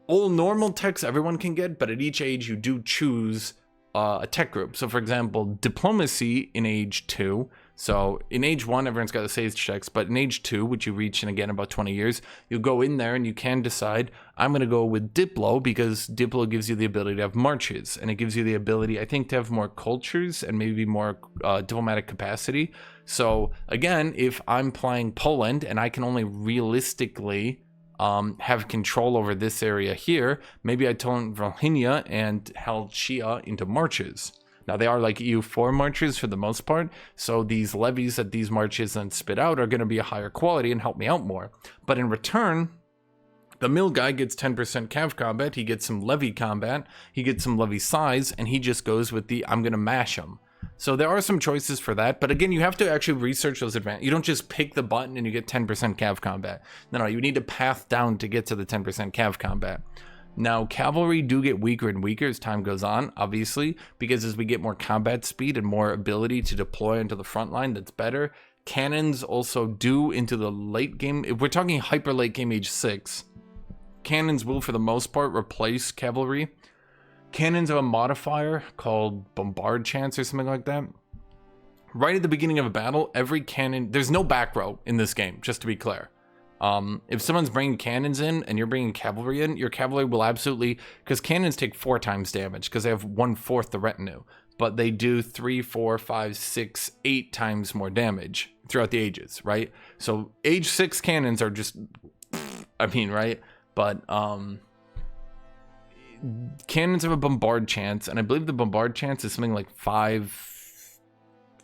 all normal techs everyone can get, but at each age you do choose a tech group. So for example, diplomacy in age 2. So in age 1, everyone's got the sage checks, but in age 2, which you reach in again about 20 years, you go in there and you can decide, I'm going to go with Diplo because Diplo gives you the ability to have marches, and it gives you the ability, I think, to have more cultures and maybe more diplomatic capacity. So again, if I'm playing Poland and I can only realistically have control over this area here, maybe I turn Volhynia and Halchia into marches. Now they are like EU4 marches for the most part, so these levies that these marches then spit out are going to be a higher quality and help me out more. But in return, the mill guy gets 10% cav combat, he gets some levy combat, he gets some levy size, and he just goes with the I'm going to mash him. So there are some choices for that, but again, you have to actually research those advantages. You don't just pick the button and you get 10% cav combat. No, you need to path down to get to the 10% cav combat. Now, cavalry do get weaker and weaker as time goes on, obviously, because as we get more combat speed and more ability to deploy into the front line, that's better. Cannons also do into the late game. If we're talking hyper late game age 6, cannons will, for the most part, replace cavalry. Cannons have a modifier called bombard chance or something like that. Right at the beginning of a battle, every cannon, there's no back row in this game, just to be clear. If someone's bringing cannons in and you're bringing cavalry in, your cavalry will absolutely, because cannons take 4 times damage because they have 1/4 the retinue, but they do 3, 4, 5, 6, 8 times more damage throughout the ages, right? So age 6 cannons are just, I mean, right? But cannons have a bombard chance, and I believe the bombard chance is something like 5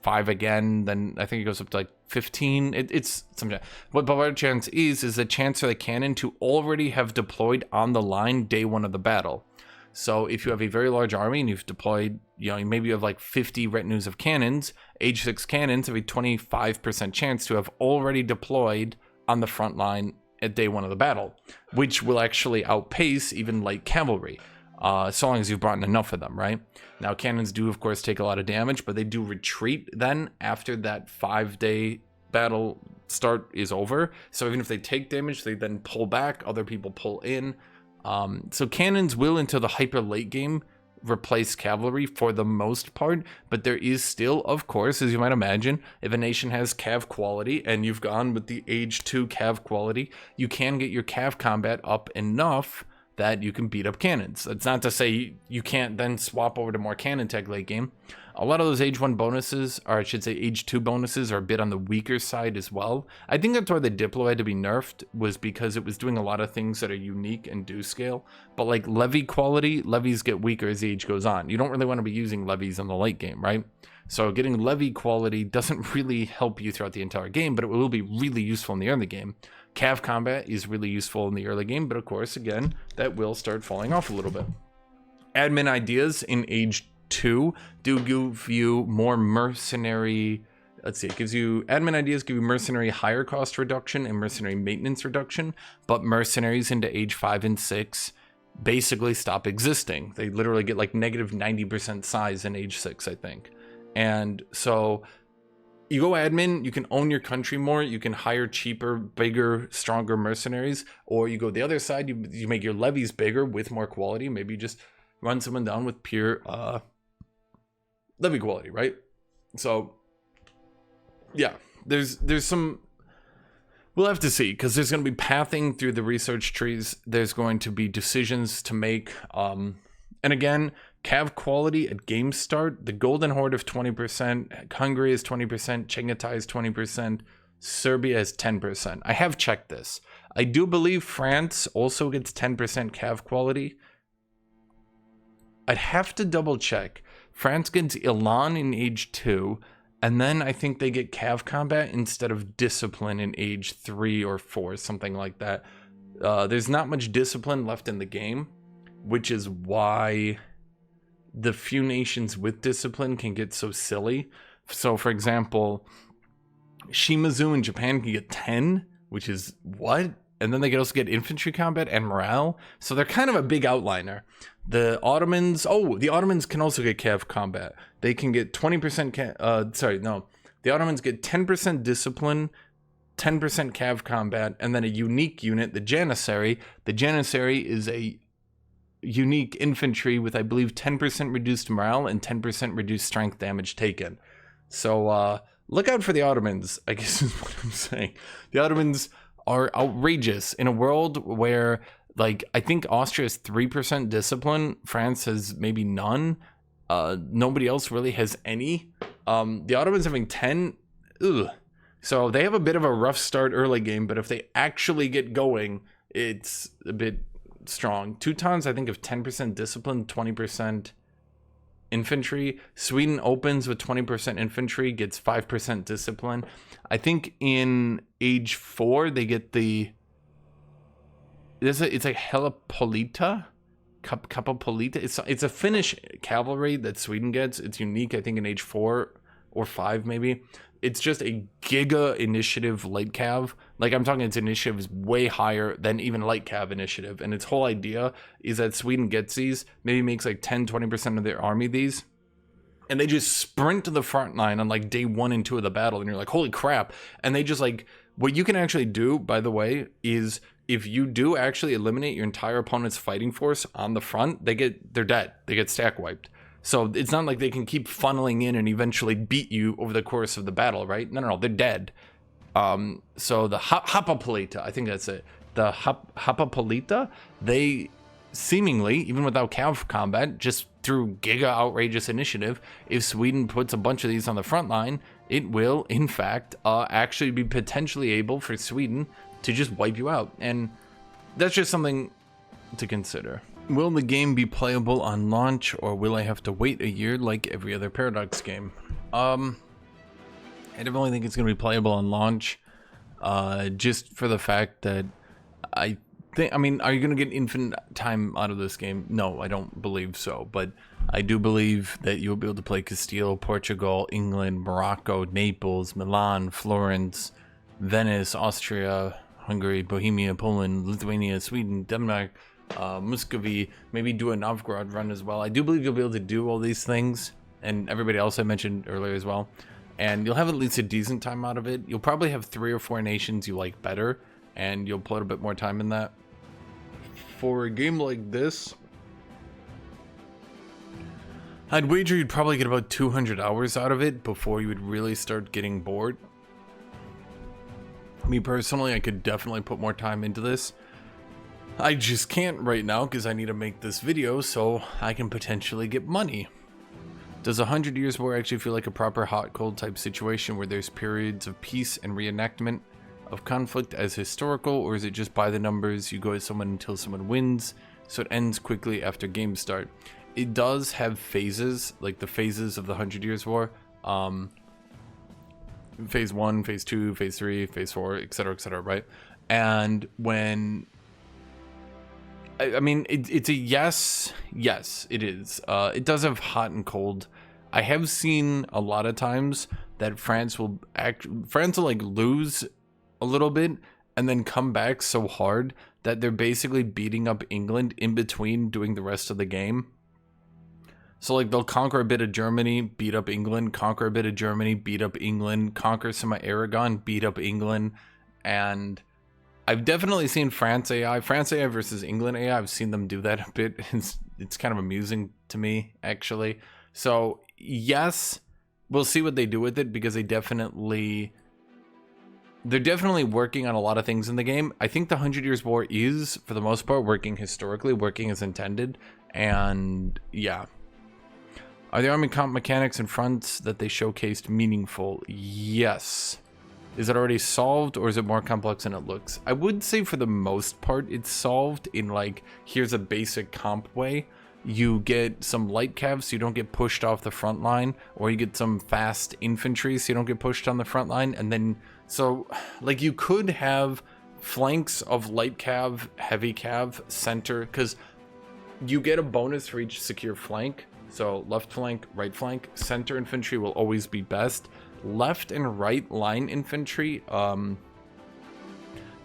again, then I think it goes up to like 15. It's something. What bombard chance is a chance for the cannon to already have deployed on the line day 1 of the battle. So if you have a very large army and you've deployed, maybe you have like 50 retinues of cannons, age 6 cannons have a 25% chance to have already deployed on the front line at day 1 of the battle, which will actually outpace even light cavalry. So long as you've brought in enough of them, right? Now, cannons do, of course, take a lot of damage, but they do retreat then after that 5-day battle start is over. So even if they take damage, they then pull back, other people pull in. So cannons will, into the hyper late game, replace cavalry for the most part, but there is still, of course, as you might imagine, if a nation has cav quality and you've gone with the age 2 cav quality, you can get your cav combat up enough that you can beat up cannons. That's not to say you can't then swap over to more cannon tech late game. A lot of those age 1 bonuses, or I should say age 2 bonuses, are a bit on the weaker side as well. I think that's why the Diplo had to be nerfed, was because it was doing a lot of things that are unique and do scale. But like levy quality, levies get weaker as the age goes on. You don't really want to be using levies in the late game, right? So getting levy quality doesn't really help you throughout the entire game, but it will be really useful in the early game. Cav combat is really useful in the early game, but of course, again, that will start falling off a little bit. Admin ideas in age 2 do give you more mercenary, let's see, it gives you, admin ideas give you mercenary higher cost reduction and mercenary maintenance reduction, but mercenaries into age 5 and 6 basically stop existing. They literally get like negative 90% size in age 6, I think. And so you go admin, you can own your country more, you can hire cheaper, bigger, stronger mercenaries, or you go the other side, you make your levies bigger with more quality. Maybe you just run someone down with pure levy quality, right? So yeah, there's some, we'll have to see, because there's going to be pathing through the research trees. There's going to be decisions to make, and again, cav quality at game start, the Golden Horde of 20%, Hungary is 20%, Chengetai is 20%, Serbia is 10%. I have checked this. I do believe France also gets 10% cav quality. I'd have to double check. France gets Ilan in age 2, And then I think they get cav combat instead of discipline in age 3 or 4, something like that. There's not much discipline left in the game, which is why the few nations with discipline can get so silly. So, for example, Shimazu in Japan can get 10, which is what? And then they can also get infantry combat and morale. So they're kind of a big outliner. The Ottomans, the Ottomans can also get cav combat. They can get 20% the Ottomans get 10% discipline, 10% cav combat, and then a unique unit, the Janissary. The Janissary is a unique infantry with, I believe, 10% reduced morale and 10% reduced strength damage taken. So look out for the Ottomans, I guess is what I'm saying. The Ottomans are outrageous in a world where, like, I think Austria has 3% discipline, France has maybe none, nobody else really has any. The Ottomans having 10, ugh. So they have a bit of a rough start early game, but if they actually get going, it's a bit strong. Teutons, I think, have 10% discipline, 20% infantry. Sweden opens with 20% infantry, gets 5% discipline. I think in age 4 they get it's like Helapolita, Kapapolita. It's a Finnish cavalry that Sweden gets. It's unique, I think, in age 4 or 5 maybe. It's just a giga initiative light cav. Like, I'm talking, its initiative is way higher than even light cav initiative. And its whole idea is that Sweden gets these, maybe makes like 10-20% of their army these, and they just sprint to the front line on like day 1 and 2 of the battle, and you're like, holy crap. And they just, like, what you can actually do, by the way, is if you do actually eliminate your entire opponent's fighting force on the front, they're dead. They get stack wiped. So it's not like they can keep funneling in and eventually beat you over the course of the battle, right? No, they're dead. So the Hapapolita, I think that's it. The Hapapolita, they seemingly, even without cav combat, just through giga outrageous initiative, if Sweden puts a bunch of these on the front line, it will, in fact, actually be potentially able for Sweden to just wipe you out. And that's just something to consider. Will the game be playable on launch, or will I have to wait a year like every other Paradox game? I definitely think it's going to be playable on launch, just for the fact that are you going to get infinite time out of this game? No, I don't believe so, but I do believe that you'll be able to play Castile, Portugal, England, Morocco, Naples, Milan, Florence, Venice, Austria, Hungary, Bohemia, Poland, Lithuania, Sweden, Denmark, Muscovy, maybe do a Novgorod run as well. I do believe you'll be able to do all these things, and everybody else I mentioned earlier as well, and you'll have at least a decent time out of it. You'll probably have 3 or 4 nations you like better, and you'll put a bit more time in that. For a game like this, I'd wager you'd probably get about 200 hours out of it before you would really start getting bored. Me personally, I could definitely put more time into this. I just can't right now because I need to make this video so I can potentially get money. Does 100 Years War actually feel like a proper hot-cold type situation where there's periods of peace and reenactment of conflict as historical, or is it just by the numbers, you go at someone until someone wins, so it ends quickly after game start? It does have phases, like the phases of the 100 Years War. Phase 1, Phase 2, Phase 3, Phase 4, etc., right? And when... I mean, it's a yes, it is. It does have hot and cold. I have seen a lot of times that France will like lose a little bit and then come back so hard that they're basically beating up England in between doing the rest of the game. So like they'll conquer a bit of Germany, beat up England, conquer a bit of Germany, beat up England, conquer some of Aragon, beat up England, and I've definitely seen France AI versus England AI. I've seen them do that a bit. It's kind of amusing to me, actually. So yes, we'll see what they do with it, because they're definitely working on a lot of things in the game. I think the 100 Years War is, for the most part, working historically, working as intended, and yeah. Are the army comp mechanics and fronts that they showcased meaningful? Yes. Is it already solved, or is it more complex than it looks? I would say for the most part it's solved in, like, here's a basic comp way. you get some light cav so you don't get pushed off the front line, or you get some fast infantry so you don't get pushed on the front line. And then, so like you could have flanks of light cav, heavy cav, center, because you get a bonus for each secure flank. So left flank, right flank, center infantry will always be best. Left and right line infantry,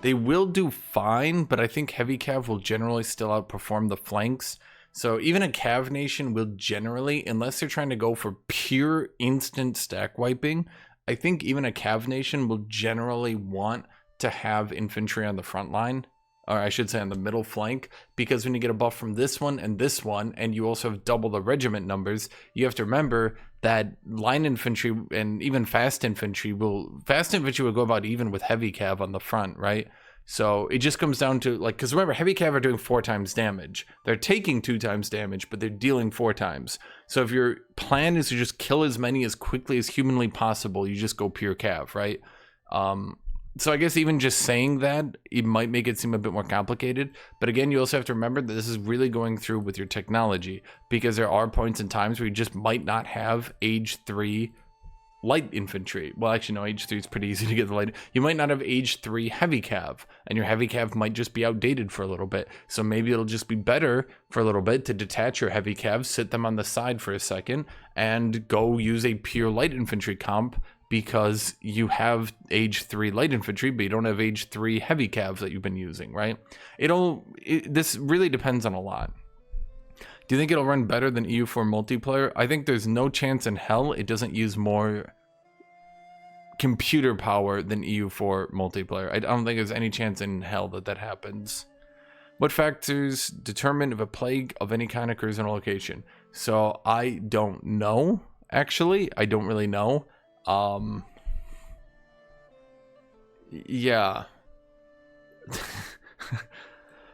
they will do fine, but I think heavy cav will generally still outperform the flanks. So even a cav nation will generally, unless they're trying to go for pure instant stack wiping, I think even a cav nation will generally want to have infantry on the front line, or I should say on the middle flank, because when you get a buff from this one, and you also have double the regiment numbers, you have to remember that line infantry and even fast infantry will go about even with heavy cav on the front, right? So it just comes down to, like, because remember, heavy cav are doing 4 times damage. They're taking 2 times damage, but they're dealing 4 times. So if your plan is to just kill as many as quickly as humanly possible, you just go pure cav, right? So I guess even just saying that, it might make it seem a bit more complicated. But again, you also have to remember that this is really going through with your technology, because there are points and times where you just might not have age 3 light infantry. Well, actually, no, age 3 is pretty easy to get the light. You might not have age 3 heavy cav, and your heavy cav might just be outdated for a little bit. So maybe it'll just be better for a little bit to detach your heavy cav, sit them on the side for a second, and go use a pure light infantry comp, because you have age 3 light infantry, but you don't have age 3 heavy cav that you've been using, right? This really depends on a lot. Do you think it'll run better than EU4 multiplayer? I think there's no chance in hell it doesn't use more computer power than EU4 multiplayer. I don't think there's any chance in hell that happens. What factors determine if a plague of any kind occurs in a location? So I don't know, actually. I don't really know. Yeah.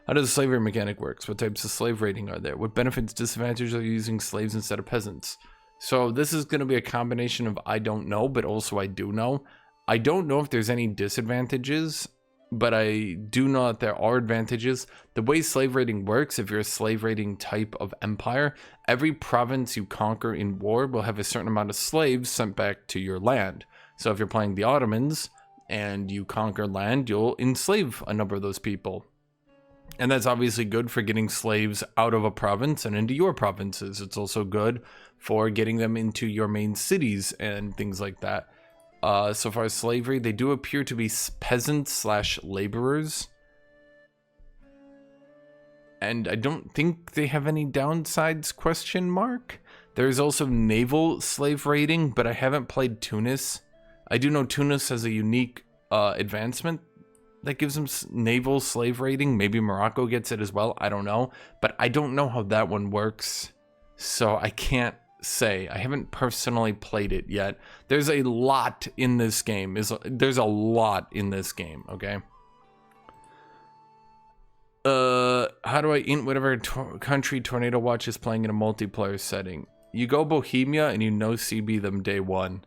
How does the slavery mechanic works? What types of slave rating are there? What benefits, disadvantages are using slaves instead of peasants? So this is going to be a combination of I don't know, but also I do know. I don't know if there's any disadvantages, but I do know that there are advantages. The way slave rating works, if you're a slave rating type of empire, every province you conquer in war will have a certain amount of slaves sent back to your land. So if you're playing the Ottomans and you conquer land, you'll enslave a number of those people. And that's obviously good for getting slaves out of a province and into your provinces. It's also good for getting them into your main cities and things like that. So far as slavery, they do appear to be peasants / laborers. And I don't think they have any downsides, ? There's also naval slave rating, but I haven't played Tunis. I do know Tunis has a unique advancement that gives them naval slave rating. Maybe Morocco gets it as well. I don't know. But I don't know how that one works. So I can't say. I haven't personally played it yet. There's a lot in this game. There's a lot in this game, okay? How do I int whatever country Tornado Watch is playing in a multiplayer setting? You go Bohemia and you know CB them day 1.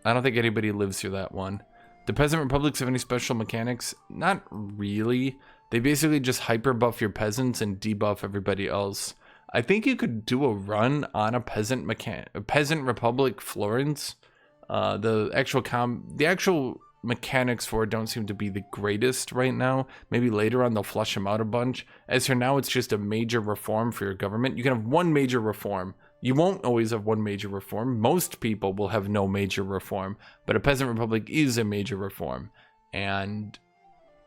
I don't think anybody lives through that one. Do peasant republics have any special mechanics? Not really. They basically just hyper buff your peasants and debuff everybody else. I think you could do a run on a peasant republic Florence. The actual mechanics for it don't seem to be the greatest right now. Maybe later on they'll flush them out a bunch. As for now, it's just a major reform for your government. You can have one major reform. You won't always have one major reform. Most people will have no major reform, but a peasant republic is a major reform. And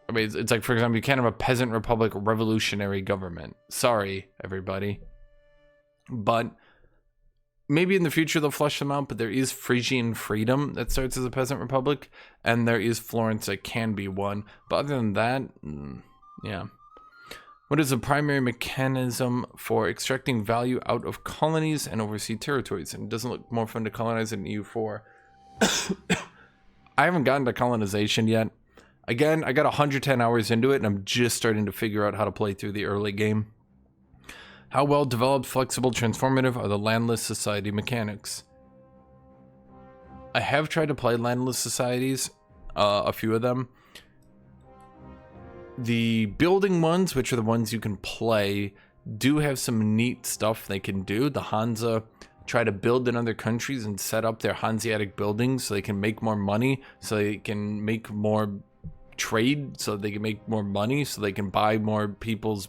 I mean, it's like, for example, you can't have a peasant republic revolutionary government. Sorry, everybody. But maybe in the future they'll flush them out, but there is Frisian Freedom that starts as a peasant republic, and there is Florence that can be one. But other than that, yeah. What is the primary mechanism for extracting value out of colonies and overseas territories? And it doesn't look more fun to colonize than EU4. I haven't gotten to colonization yet. Again, I got 110 hours into it, and I'm just starting to figure out how to play through the early game. How well developed, flexible, transformative are the landless society mechanics? I have tried to play landless societies, a few of them. The building ones, which are the ones you can play, do have some neat stuff they can do. The Hansa try to build in other countries and set up their Hanseatic buildings so they can make more money, so they can make more trade, so they can make more money, so they can buy more people's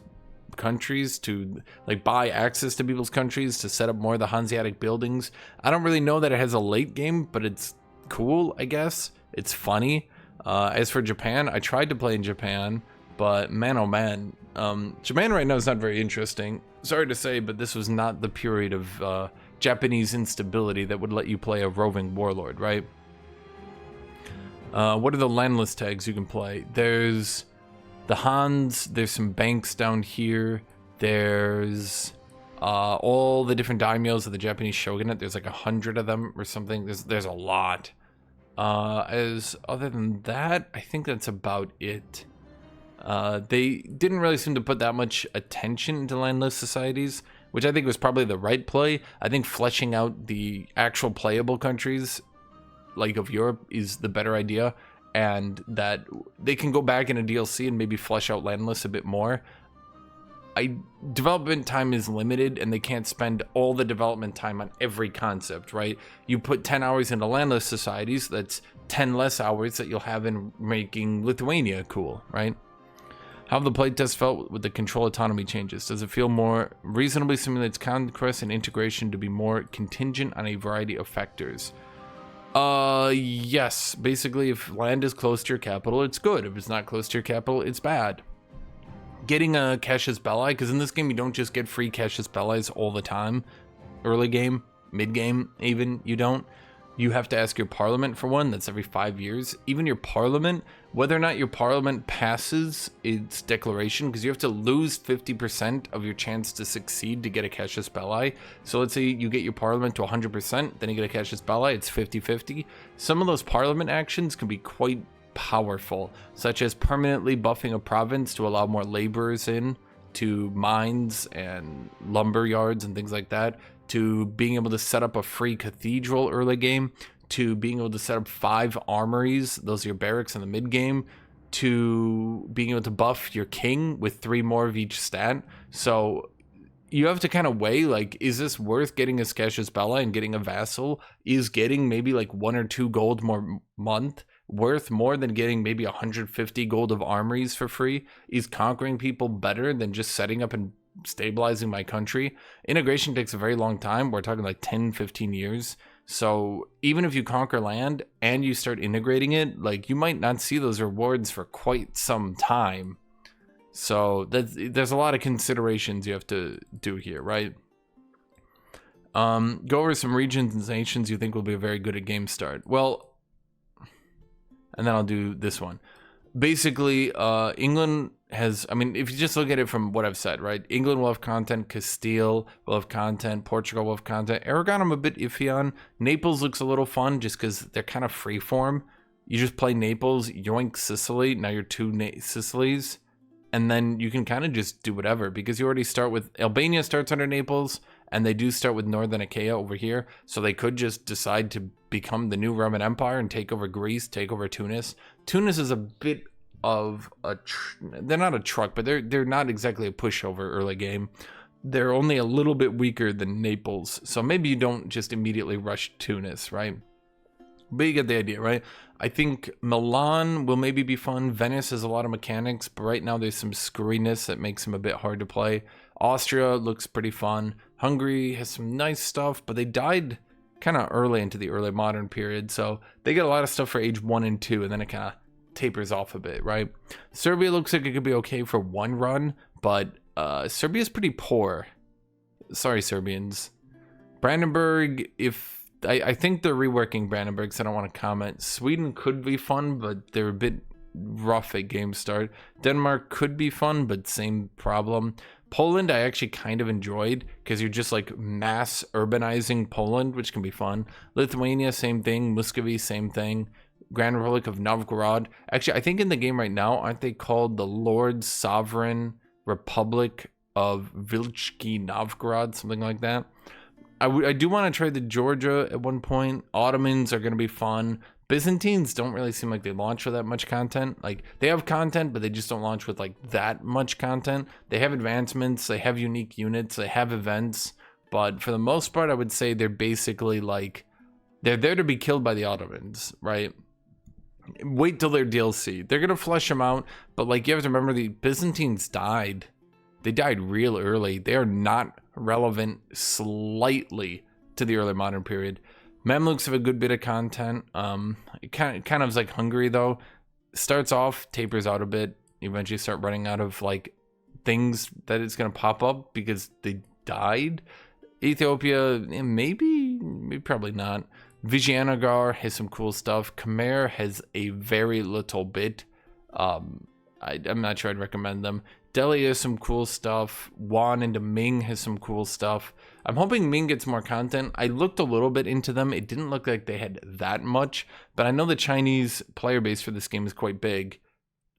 countries, to like buy access to people's countries to set up more of the Hanseatic buildings. I don't really know that it has a late game, but it's cool, I guess. It's funny. As for Japan, I tried to play in Japan, but man, oh man, Japan right now is not very interesting. Sorry to say, but this was not the period of Japanese instability that would let you play a roving warlord, right? What are the landless tags you can play? There's the Hans, there's some banks down here, there's all the different daimyos of the Japanese shogunate. There's like 100 of them or something. There's a lot. As other than that, I think that's about it. They didn't really seem to put that much attention into landless societies, which I think was probably the right play. I think fleshing out the actual playable countries, like of Europe, is the better idea, and that they can go back in a DLC and maybe flesh out landless a bit more. Development time is limited, and they can't spend all the development time on every concept, right? You put 10 hours into landless societies, that's 10 less hours that you'll have in making Lithuania cool, right? How have the playtest felt with the control autonomy changes? Does it feel more reasonably simulates conquest and integration to be more contingent on a variety of factors? Yes. Basically, if land is close to your capital, it's good. If it's not close to your capital, it's bad. Getting a casus belli, because in this game you don't just get free casus bellis all the time. Early game, mid game, even you don't. You have to ask your parliament for one. That's every 5 years. Even your parliament, whether or not your parliament passes its declaration, because you have to lose 50% of your chance to succeed to get a casus belli. So let's say you get your parliament to 100%, then you get a casus belli, it's 50-50. Some of those parliament actions can be quite powerful, such as permanently buffing a province to allow more laborers in to mines and lumber yards and things like that, to being able to set up a free cathedral early game, to being able to set up 5 armories, those are your barracks in the mid game, to being able to buff your king with 3 more of each stat. So you have to kind of weigh, like, is this worth getting a casus belli and getting a vassal? Is getting maybe like 1 or 2 gold more month worth more than getting maybe 150 gold of armories for free? Is conquering people better than just setting up and stabilizing my country? Integration takes a very long time. We're talking like 10-15 years. So even if you conquer land and you start integrating it, like, you might not see those rewards for quite some time. So there's a lot of considerations you have to do here, right? Go over some regions and nations you think will be very good at game start. Well, and then I'll do this one. Basically, England has, I mean, if you just look at it from what I've said, right? England will have content, Castile will have content, Portugal will have content. Aragon I'm a bit iffy on. Naples looks a little fun just because they're kind of freeform. You just play Naples, yoink Sicily, now you're 2 Sicilies, and then you can kind of just do whatever, because you already start with, Albania starts under Naples, and they do start with Northern Achaia over here, so they could just decide to become the new Roman Empire and take over Greece, take over Tunis. Tunis is a bit of a, they're not a truck, but they're not exactly a pushover early game. They're only a little bit weaker than Naples, so maybe you don't just immediately rush Tunis, right? But you get the idea, right? I think Milan will maybe be fun. Venice has a lot of mechanics, but right now there's some screwiness that makes them a bit hard to play. Austria looks pretty fun. Hungary has some nice stuff, but they died kind of early into the early modern period, so they get a lot of stuff for age 1 and 2, and then it kind of tapers off a bit, right? Serbia looks like it could be okay for 1 run, but Serbia's pretty poor. Sorry, Serbians. Brandenburg, if I think they're reworking Brandenburg, so I don't want to comment. Sweden could be fun, but they're a bit rough at game start. Denmark could be fun, but same problem. Poland I actually kind of enjoyed, because you're just like mass urbanizing Poland, which can be fun. Lithuania, same thing. Muscovy, same thing. Grand Republic of Novgorod. Actually, I think in the game right now, aren't they called the Lord Sovereign Republic of Vilchki Novgorod? Something like that. I do want to try the Georgia at one point. Ottomans are going to be fun. Byzantines don't really seem like they launch with that much content. Like, they have content, but they just don't launch with like that much content. They have advancements, they have unique units, they have events, but for the most part, I would say they're basically like, they're there to be killed by the Ottomans, right? Wait till their DLC. They're gonna flesh them out, but like, you have to remember, the Byzantines died. They died real early. They are not relevant slightly to the early modern period. Mamluks have a good bit of content. It kind of is like Hungary though. Starts off, tapers out a bit. Eventually start running out of like things that it's gonna pop up because they died. Ethiopia, maybe probably not. Vijayanagar has some cool stuff. Khmer has a very little bit. I'm not sure I'd recommend them. Delhi has some cool stuff. Wan into Ming has some cool stuff. I'm hoping Ming gets more content. I looked a little bit into them. It didn't look like they had that much, but I know the Chinese player base for this game is quite big.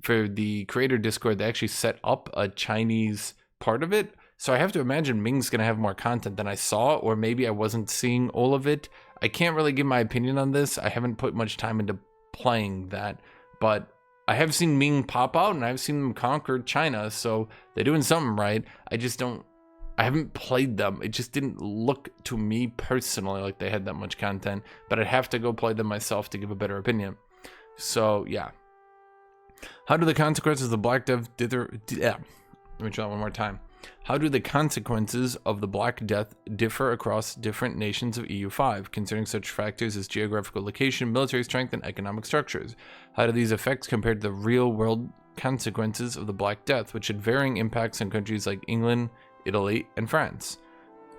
For the creator Discord, they actually set up a Chinese part of it. So I have to imagine Ming's going to have more content than I saw, or maybe I wasn't seeing all of it. I can't really give my opinion on this. I haven't put much time into playing that, but I have seen Ming pop out and I've seen them conquer China, so they're doing something right. I haven't played them. It just didn't look to me personally like they had that much content, but I'd have to go play them myself to give a better opinion. So yeah. How do the consequences of the Black Death differ? Let me try that one more time. How do the consequences of the Black Death differ across different nations of EU5, considering such factors as geographical location, military strength, and economic structures? How do these effects compare to the real-world consequences of the Black Death, which had varying impacts on countries like England, Italy, and France?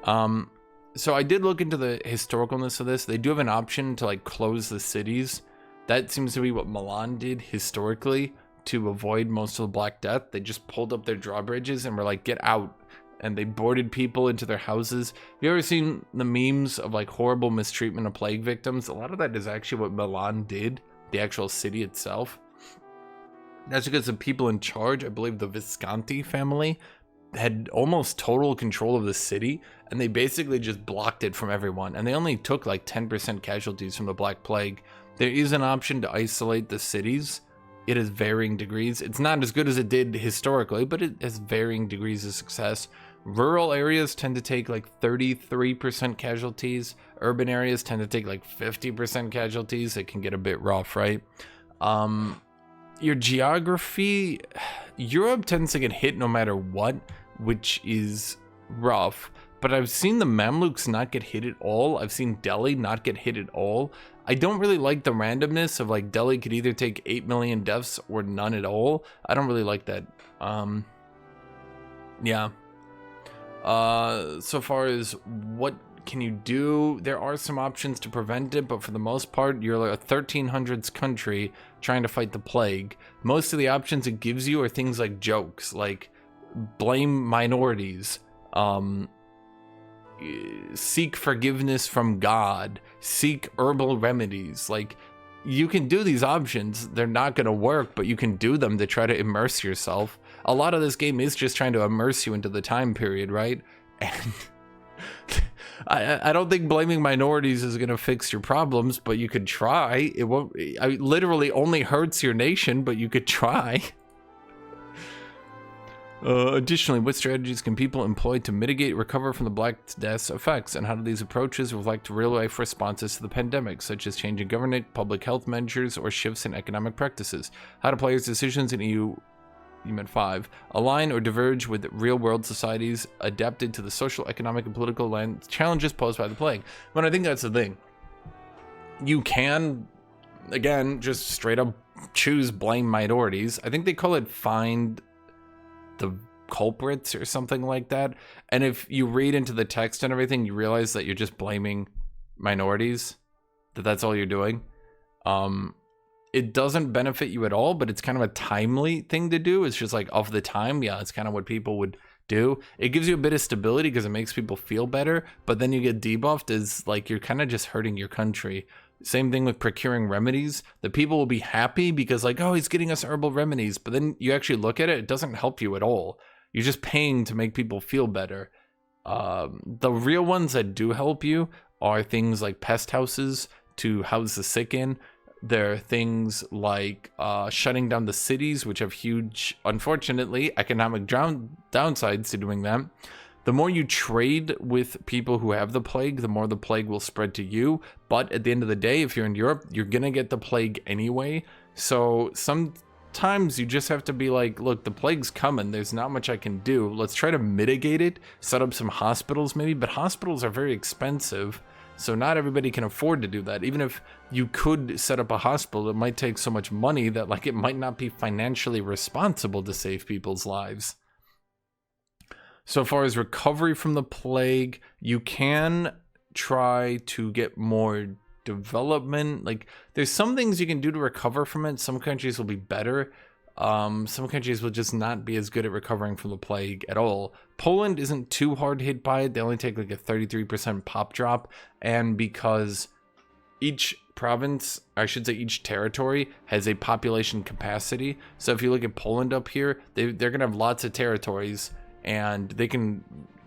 So I did look into the historicalness of this. They do have an option to like close the cities. That seems to be what Milan did historically to avoid most of the Black Death. They just pulled up their drawbridges and were like, get out. And they boarded people into their houses. Have you ever seen the memes of like horrible mistreatment of plague victims? A lot of that is actually what Milan did, the actual city itself. That's because the people in charge, I believe the Visconti family, had almost total control of the city, and they basically just blocked it from everyone. And they only took like 10% casualties from the Black Plague. There is an option to isolate the cities. It has varying degrees. It's not as good as it did historically, but it has varying degrees of success. Rural areas tend to take like 33% casualties. Urban areas tend to take like 50% casualties. It can get a bit rough, right? Your geography, Europe tends to get hit no matter what, which is rough. But I've seen the Mamluks not get hit at all. I've seen Delhi not get hit at all. I don't really like the randomness of like Delhi could either take 8 million deaths or none at all. I don't really like that. Yeah. So far as what can you do, there are some options to prevent it, but for the most part, you're like a 1300s country trying to fight the plague. Most of the options it gives you are things like jokes, like blame minorities, seek forgiveness from God, seek herbal remedies. Like, you can do these options. They're not going to work, but you can do them to try to immerse yourself. A lot of this game is just trying to immerse you into the time period, right? And I don't think blaming minorities is going to fix your problems, but you could try. It won't. It literally only hurts your nation, but you could try. Additionally, what strategies can people employ to mitigate, recover from the Black Death's effects, and how do these approaches reflect real-life responses to the pandemic, such as changing government, public health measures, or shifts in economic practices? How do players' decisions in EU5 align or diverge with real-world societies adapted to the social, economic, and political challenges posed by the plague? But I think that's the thing. You can, again, just straight up choose blame minorities. I think they call it find the culprits or something like that. And if you read into the text and everything, you realize that you're just blaming minorities, that's all you're doing. It doesn't benefit you at all, but it's kind of a timely thing to do. It's just like of the time. Yeah, it's kind of what people would do. It gives you a bit of stability because it makes people feel better, but then you get debuffed as like you're kind of just hurting your country. Same thing with procuring remedies. The people will be happy because like, oh, he's getting us herbal remedies. But then you actually look at it, it doesn't help you at all. You're just paying to make people feel better. The real ones that do help you are things like pest houses to house the sick in. There are things like shutting down the cities, which have huge, unfortunately, economic downsides to doing that. The more you trade with people who have the plague, the more the plague will spread to you. But at the end of the day, if you're in Europe, you're going to get the plague anyway. So sometimes you just have to be like, look, the plague's coming. There's not much I can do. Let's try to mitigate it, set up some hospitals maybe. But hospitals are very expensive. So not everybody can afford to do that. Even if you could set up a hospital, it might take so much money that like it might not be financially responsible to save people's lives. So far as recovery from the plague, you can try to get more development. Like there's some things you can do to recover from it. Some countries will be better. Some countries will just not be as good at recovering from the plague at all. Poland isn't too hard hit by it. They only take like a 33% pop drop. And because each province, I should say each territory, has a population capacity. So if you look at Poland up here, they're going to have lots of territories. And they can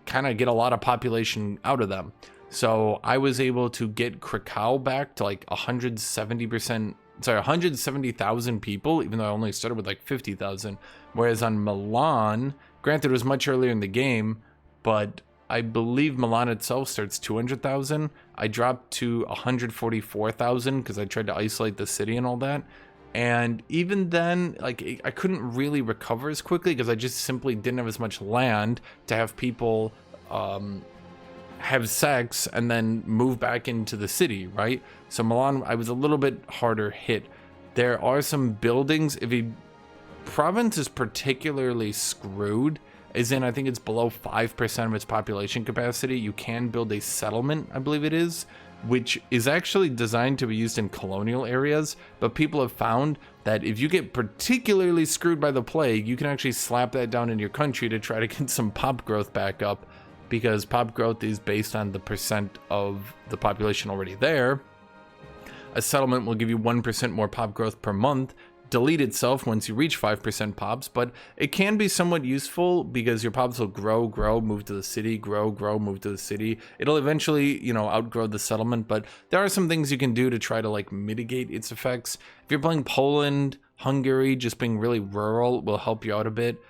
kind of get a lot of population out of them. So I was able to get Krakow back to like 170,000 people, even though I only started with like 50,000. Whereas on Milan, granted it was much earlier in the game, but I believe Milan itself starts 200,000. I dropped to 144,000 because I tried to isolate the city and all that. And even then, like, I couldn't really recover as quickly because I just simply didn't have as much land to have people have sex and then move back into the city, right? So Milan, I was a little bit harder hit. There are some buildings. If a province is particularly screwed, as in I think it's below 5% of its population capacity, you can build a settlement, I believe it is, which is actually designed to be used in colonial areas, but people have found that if you get particularly screwed by the plague, you can actually slap that down in your country to try to get some pop growth back up, because pop growth is based on the percent of the population already there. A settlement will give you 1% more pop growth per month, delete itself once you reach 5% pops, but it can be somewhat useful because your pops will grow, move to the city, grow, move to the city. It'll eventually, you know, outgrow the settlement, but there are some things you can do to try to like mitigate its effects. If you're playing Poland, Hungary, just being really rural will help you out a bit.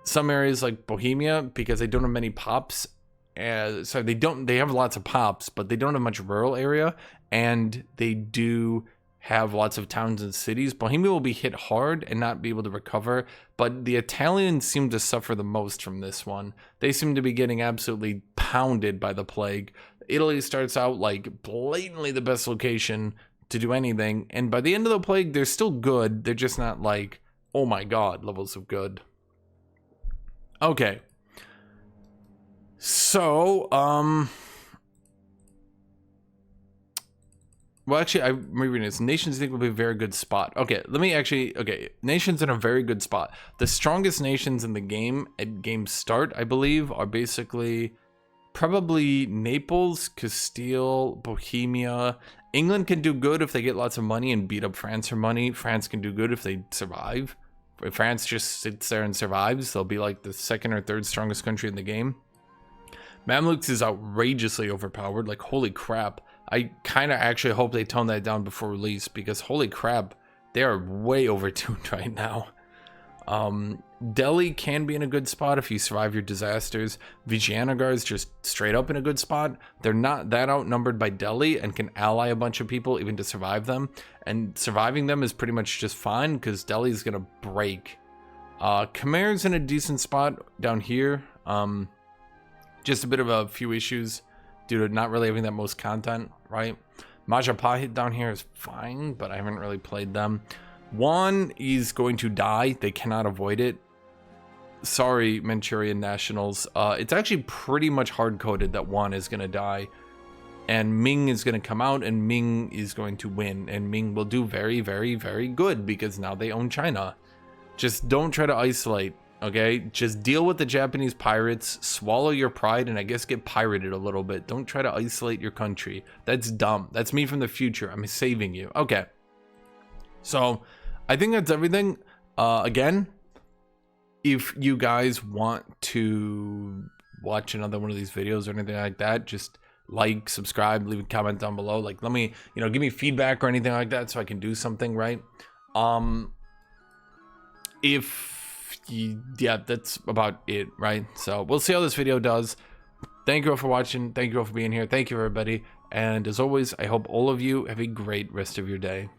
Some areas like Bohemia, because they don't have many pops, so they have lots of pops, but they don't have much rural area, and they do have lots of towns and cities. Bohemia will be hit hard and not be able to recover, but the Italians seem to suffer the most from this one. They seem to be getting absolutely pounded by the plague. Italy starts out like blatantly the best location to do anything, and by the end of the plague, they're still good. They're just not like, oh my god, levels of good. Okay. So, well, actually, I'm rereading this. Nations think will be a very good spot. Okay, nations in a very good spot. The strongest nations in the game at game start, I believe, are basically probably Naples, Castile, Bohemia. England can do good if they get lots of money and beat up France for money. France can do good if they survive. If France just sits there and survives, they'll be like the second or third strongest country in the game. Mamluks is outrageously overpowered. Like, holy crap. I kind of actually hope they tone that down before release, because holy crap, they are way overtuned right now. Delhi can be in a good spot if you survive your disasters. Vijayanagar is just straight up in a good spot. They're not that outnumbered by Delhi and can ally a bunch of people even to survive them. And surviving them is pretty much just fine because Delhi is going to break. Khmer's in a decent spot down here. Just a bit of a few issues due to not really having that most content, right? Majapahit down here is fine, but I haven't really played them. One is going to die. They cannot avoid it. Sorry, Manchurian nationals. It's actually pretty much hard-coded that one is going to die. And Ming is going to come out, and Ming is going to win. And Ming will do very, very, very good because now they own China. Just don't try to isolate, okay? Just deal with the Japanese pirates, swallow your pride, and I guess get pirated a little bit. Don't try to isolate your country. That's dumb. That's me from the future. I'm saving you. Okay. So, I think that's everything. Again, if you guys want to watch another one of these videos or anything like that, just like, subscribe, leave a comment down below. Like, let me, you know, give me feedback or anything like that so I can do something right. Yeah, that's about it, right? So we'll see how this video does. Thank you all for watching. Thank you all for being here. Thank you, everybody. And as always, I hope all of you have a great rest of your day.